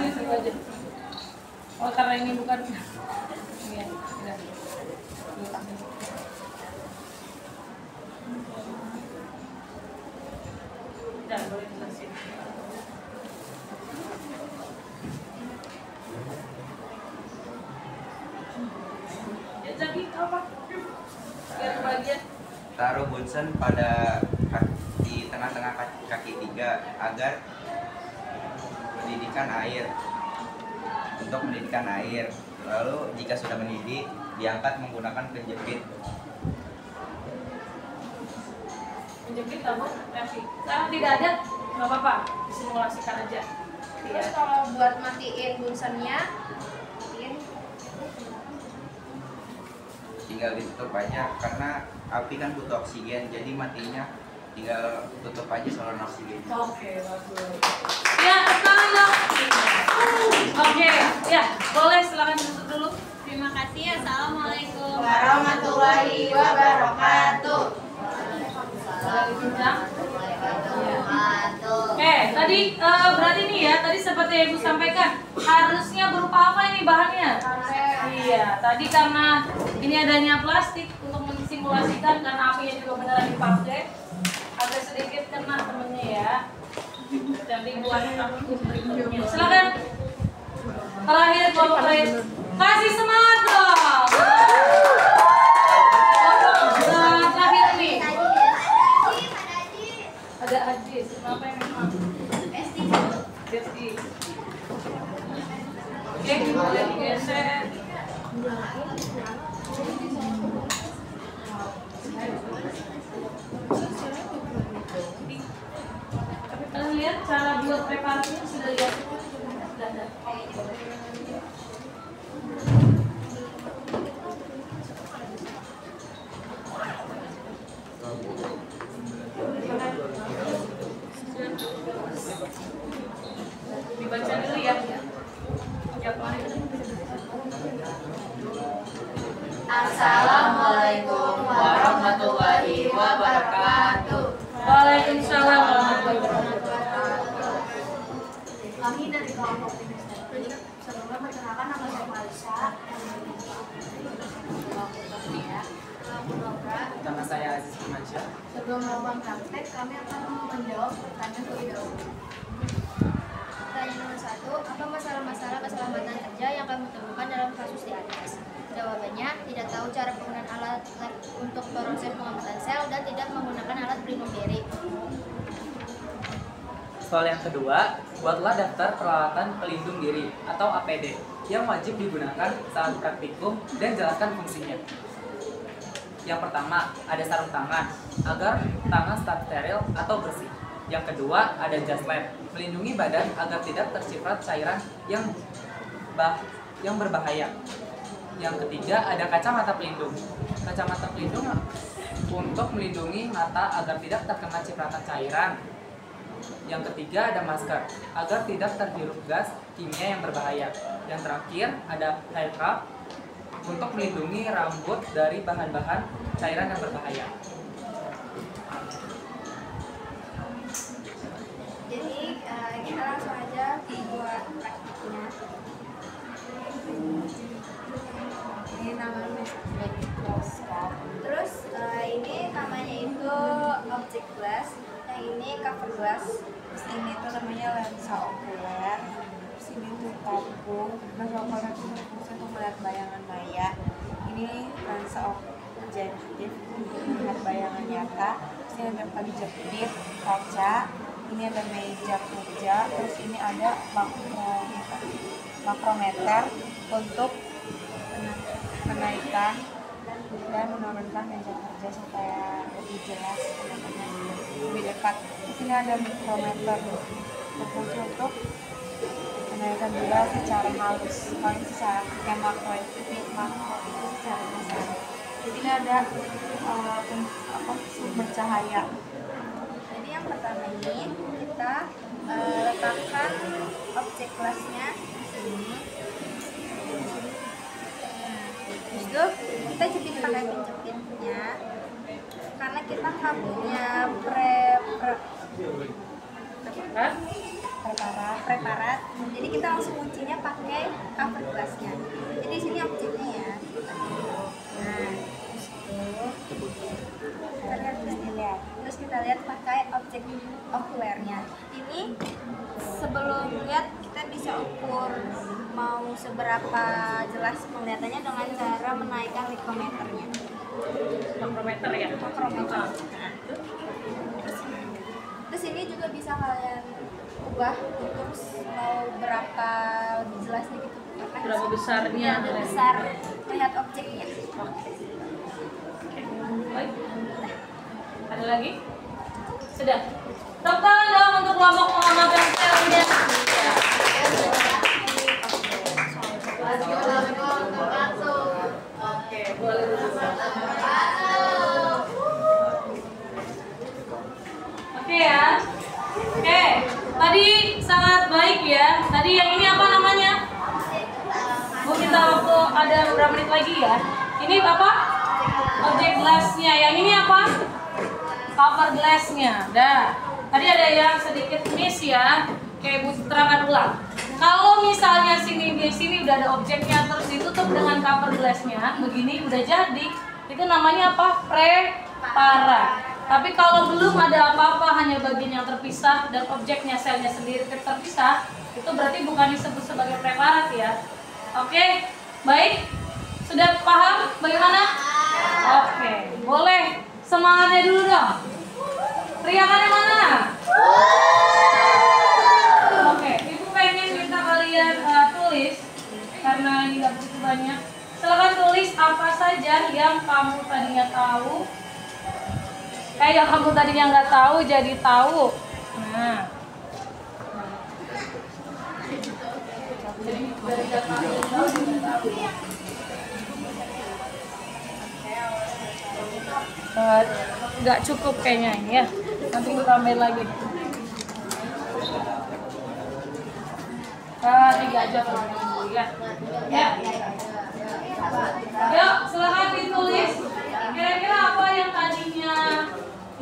Oh, karena ini bukan. Iya, udah. Udah, boleh dijelasin. Ya, jadi apa? Biar bagian. Taruh bunsen di tengah-tengah kaki 3 agar mendidihkan air. Untuk mendidihkan air. Lalu jika sudah mendidih, diangkat menggunakan penjepit. Menjepit tabung reaksi. Sekarang tidak ada, nggak apa-apa, disimulasikan aja. Terus kalau buat matiin bunsennya, Tinggal ditutup aja karena api kan butuh oksigen, jadi matinya tinggal tutup aja saluran oksigen. Oke, bagus. Ya, sekarang dong. Oke, ya, boleh silakan tutup dulu. Terima kasih. Assalamualaikum warahmatullahi wabarakatuh. Oke, tadi berarti nih ya, tadi seperti yang Ibu sampaikan, harusnya berupa apa ini bahannya? Iya, tadi karena ini adanya plastik untuk mensimulasikan karena apinya juga beneran dipakai, agak sedikit kena temennya ya. Jadi buat aku berikutnya. Silakan. Terakhir kalau kasih semangat dong. Terakhir nih. Ada Ajis, kenapa yang memang? Besti. Oke, boleh digeser. Tapi kalian lihat cara buat preparasinya sudah lihat. Sudah ada. Dibaca dulu ya. Assalamualaikum warahmatullahi wabarakatuh. Waalaikumsalam warahmatullahi wabarakatuh. Kami dari kelompok sebelumnya perkenalkan nama saya Maisa. Nama saya Aziz Firmansyah. Sebelum melakukan praktek, kami akan menjawab pertanyaan terlebih dahulu. Pertanyaan nomor 1, apa masalah-masalah keselamatan kerja yang kamu temukan dalam kasus di atas? Jawabannya, tidak tahu cara penggunaan alat lab untuk proses pengamatan sel dan tidak menggunakan alat pelindung diri. Soal yang kedua, Buatlah daftar peralatan pelindung diri atau APD yang wajib digunakan saat praktikum dan jelaskan fungsinya. Yang pertama, ada sarung tangan agar tangan tetap steril atau bersih. Yang kedua, ada jas lab, melindungi badan agar tidak terciprat cairan yang berbahaya. Yang ketiga, ada kacamata pelindung. Kacamata pelindung untuk melindungi mata agar tidak terkena cipratan cairan. Yang ketiga, ada masker agar tidak terhirup gas kimia yang berbahaya. Yang terakhir, ada hair wrap untuk melindungi rambut dari bahan-bahan cairan yang berbahaya. Jadi kita langsung aja buat praktiknya. Ini namanya mikroskop. Terus ini namanya itu object glass, yang ini cover glass. Terus ini tuh namanya lensa okuler. Terus ini tuh tabung. Lensa okuler itu berfungsi untuk melihat bayangan maya. Ini lensa objektif untuk melihat bayangan nyata. Terus ini ada penjepit kaca. Ini ada meja kerja. Terus ini ada makrometer untuk menaikkan dan menurunkan meja kerja supaya lebih jelas, lebih dekat. Di sini ada mikrometer berfungsi untuk menaikkan juga secara halus. Kalau ini secara yang makro itu secara besar. Di sini ada sumber cahaya. Jadi yang pertama ini kita letakkan objek glassnya di sini. Terus itu kita jepit pakai penjepitnya, karena kita kabelnya preparat. Jadi kita langsung kuncinya pakai cover glassnya. Jadi di sini objeknya ya. Nah, terus kita lihat pakai objek okulernya. Ini sebelum lihat kita bisa ukur mau seberapa jelas penglihatannya dengan cara menaikkan mikrometernya. Makrometer ya. Makrometer. Terus ini juga bisa kalian ubah untuk mau berapa lebih jelasnya gitu. Berapa besarnya? Berapa besar melihat objeknya. Baik. Ada lagi? Sudah. Tepuk tangan dong untuk kelompok mengamalkan selanjutnya. Oke, boleh duduk. Oke ya. Oke, tadi sangat baik ya. Tadi yang ini apa namanya? Bu, kita waktu ada beberapa menit lagi ya. Ini apa? Objek glassnya. Yang ini apa? Cover glassnya. Dah. Tadi ada yang sedikit miss ya. Oke, Bu terangkan ulang. Kalau misalnya di sini udah ada objeknya terus ditutup dengan cover glassnya, begini udah jadi. Itu namanya apa? Preparat. Tapi kalau belum ada apa-apa, hanya bagian yang terpisah dan objeknya selnya sendiri terpisah, itu berarti bukan disebut sebagai preparat ya. Oke, baik. Sudah paham bagaimana? Oke, boleh semangatnya dulu dong. Teriakannya mana? Oke, Ibu pengen minta kalian tulis, karena ini nggak begitu banyak. Silakan tulis apa saja yang kamu tadinya tahu. Yang kamu tadinya nggak tahu jadi tahu. Nah, jadi dari data tahu jadi tahu. Nggak cukup kayaknya ini ya. Nanti kita tambahin lagi. 3 aja kalau dulu ya. Ya. Yuk, silakan ditulis. Kira-kira apa yang tadinya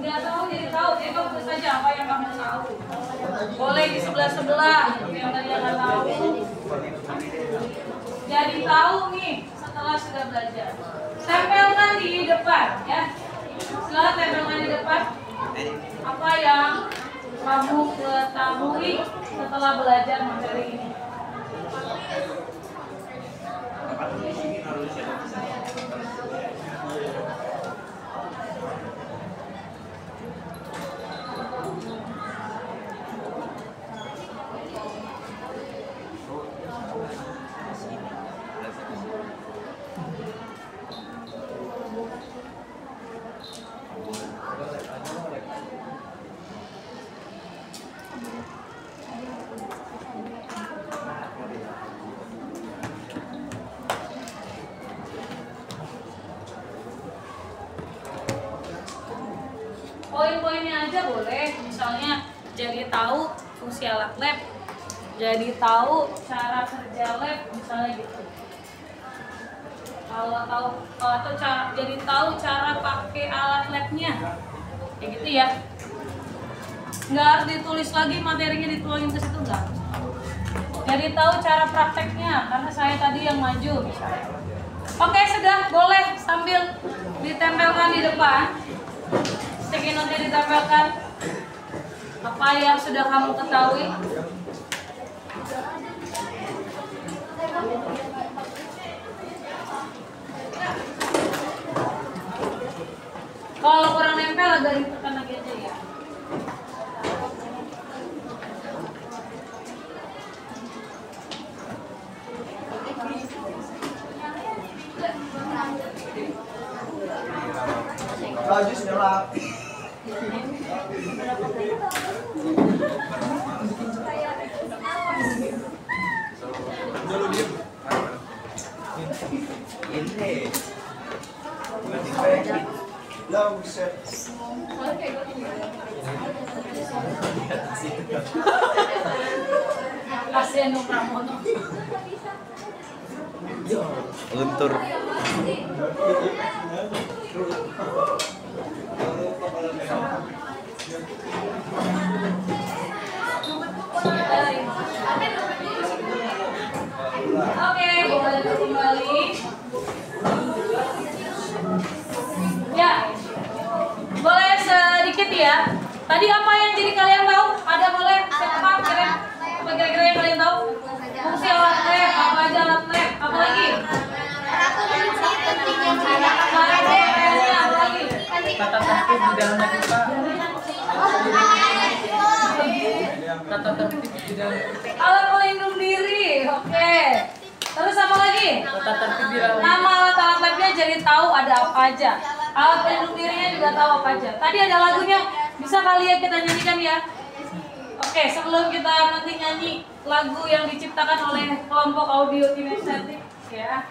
nggak tahu jadi tahu. Jadi kamu tulis saja apa yang kamu tahu. Boleh di sebelah-sebelah yang tadinya nggak tahu. Jadi tahu nih setelah sudah belajar. Tempelkan di depan ya. Silakan tempelkan di depan. Apa yang kamu ketahui setelah belajar materi ini? aja boleh. Misalnya jadi tahu fungsi alat lab, jadi tahu cara kerja lab, misalnya gitu. Kalau tahu atau jadi tahu cara pakai alat labnya, kayak gitu ya. Nggak harus ditulis lagi materinya, dituangin ke situ nggak. Jadi tahu cara prakteknya, karena saya tadi yang maju misalnya. Oke, sudah boleh sambil ditempelkan di depan. Sticky note-nya ditempelkan. Apa yang sudah kamu ketahui? Kalau kurang nempel agak ditekan lagi aja ya. Rajis nyelap. Ini. Lah buset. Kasihan dong Pramono. Luntur. Oke, boleh kembali. Ya, boleh sedikit ya. Tadi apa yang jadi kalian tahu? Ada boleh? Siapa? Apa kira-kira yang kalian tahu? Fungsi alat lab, apa aja alat lab? Apa lagi? Tata tertib di dalam IPA. Tata tertib di dalam Alat pelindung diri. Oke. Terus apa lagi? tata tertib di dalam Nama alat labnya jadi tahu ada apa aja. Alat pelindung dirinya juga tahu apa aja. Tadi ada lagunya, bisa kali ya kita nyanyikan ya. Oke, sebelum kita nanti nyanyi lagu yang diciptakan oleh kelompok audio kinestetik ya.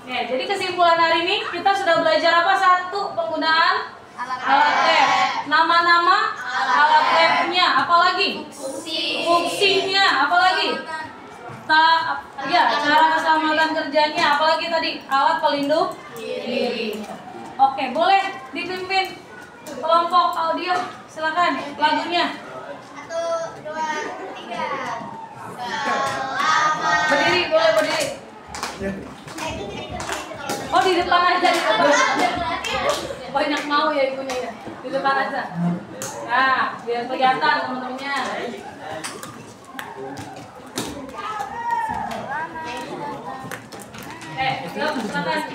Oke, jadi kesimpulan hari ini kita sudah belajar apa? Satu, penggunaan alat lab. Nama-nama alat labnya, apalagi? Fungsinya, apalagi? Cara keselamatan kerjanya, apalagi tadi? Alat pelindung diri. Oke, boleh dipimpin kelompok audio, silakan lagunya. 1, 2, 3. Berdiri, boleh berdiri. Oh, di depan aja, di depan. Banyak mau ya ibunya ya. Di depan aja. Nah, biar kelihatan teman-temannya. Yuk, silakan.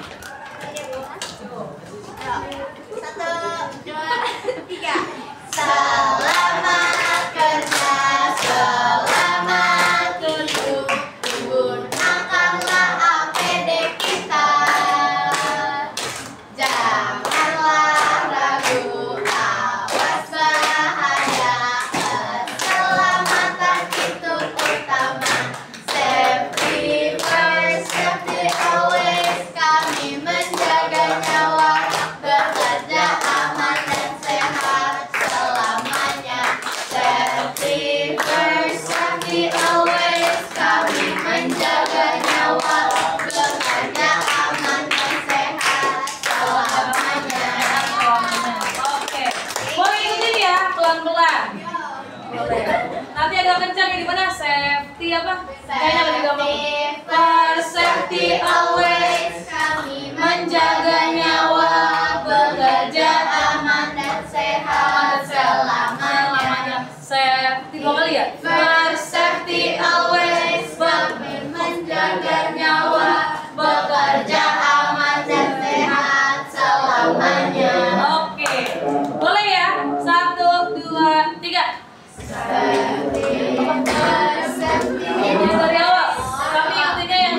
1, 2, 3. Selamat kerja, selamat duduk. Gunakanlah APD kita. Janganlah ragu, awas bahaya. Keselamatan itu utama. Safety first, safety always. Kami menjaga nyawa, bekerja aman dan sehat selamanya. Safety first, safety always. Kami menjaga nyawa, bekerja aman dan sehat selamanya. Oke, boleh ikutin ya pelan-pelan. Boleh. Nanti agak kencang ya, di mana? Safety apa? Kayaknya lebih gampang. First, safety always. Kami Menjaga nyawa, bekerja aman dan sehat selamanya. Safety dua kali ya? First, safety always. Kami menjaga nyawa, bekerja aman dan sehat selamanya. Oke, boleh ya? 1, 2, 3. Ini dari awal. Kami ikutinnya yang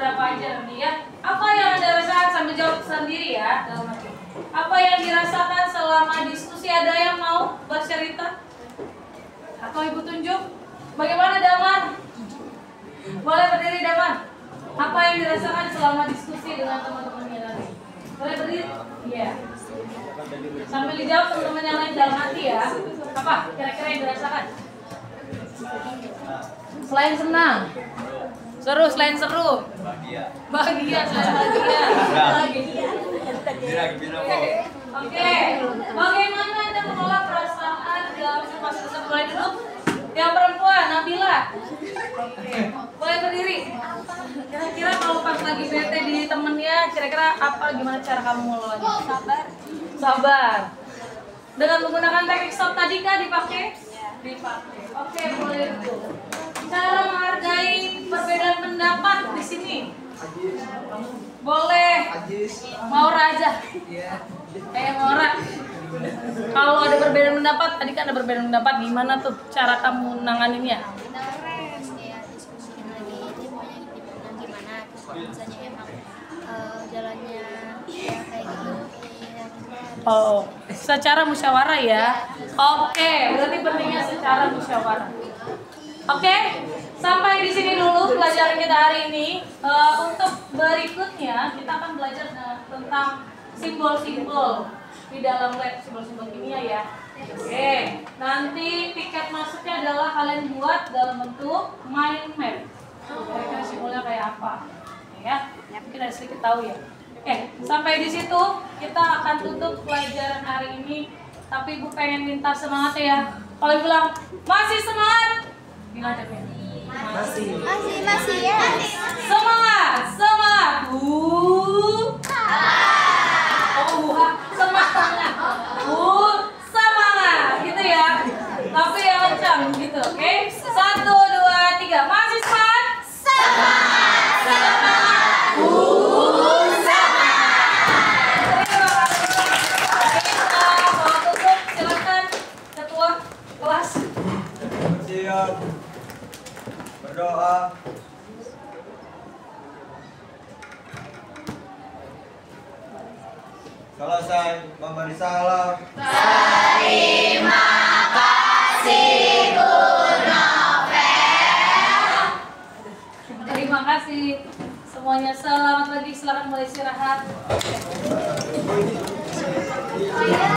beberapa aja nih ya. Apa yang Anda rasakan sambil jawab sendiri ya dalam hati. Apa yang dirasakan selama diskusi? Ada yang mau bercerita? Atau Ibu tunjuk? Bagaimana Damar? Boleh berdiri Damar? Apa yang dirasakan selama diskusi dengan teman-temannya tadi? Boleh berdiri? Iya. Sambil dijawab teman-teman yang lain dalam hati ya. Apa kira-kira yang dirasakan? Selain senang, seru, selain seru, bahagia, selain bahagia. Oke, bagaimana Anda mengelola perasaan dalam situasi tersebut? Boleh duduk? Yang perempuan, Nabila. Oke, boleh berdiri. Kira-kira kalau pas lagi bete di temennya, kira-kira apa? Gimana cara kamu mengelolanya? Sabar. Sabar. Dengan menggunakan teknik stop tadi kah dipakai? Dipakai. Oke, boleh duduk. Cara menghargai perbedaan pendapat di sini. Boleh. Maura aja. Maura. Kalau ada perbedaan pendapat, tadi kan ada perbedaan pendapat, gimana tuh cara kamu nanganinnya? Kita ya diskusiin lagi ini maunya gimana, terus kalau misalnya emang jalannya ya kayak gitu ya kita Oh, secara musyawarah ya. Oke, berarti pentingnya secara musyawarah. Oke, sampai di sini dulu pelajaran kita hari ini. Untuk berikutnya kita akan belajar tentang simbol-simbol di dalam lab, simbol-simbol kimia ya. Oke, nanti tiket masuknya adalah kalian buat dalam bentuk mind map. Kira-kira simbolnya kayak apa? Ya, mungkin ada sedikit tahu ya. Sampai di situ kita akan tutup pelajaran hari ini. Tapi Ibu pengen minta semangat ya. Kalau Ibu bilang masih semangat, bilang aja masih ya. semangat, semangat. Semangat. Semangat. Gitu ya. Tapi yang kencang gitu, oke? 1, 2, 3. Masih semangat? Semangat. Semangat. Siap. Berdoa. Selesai memberi salam. Terima kasih Bu Novel. Terima kasih semuanya. Selamat pagi, silakan mulai istirahat.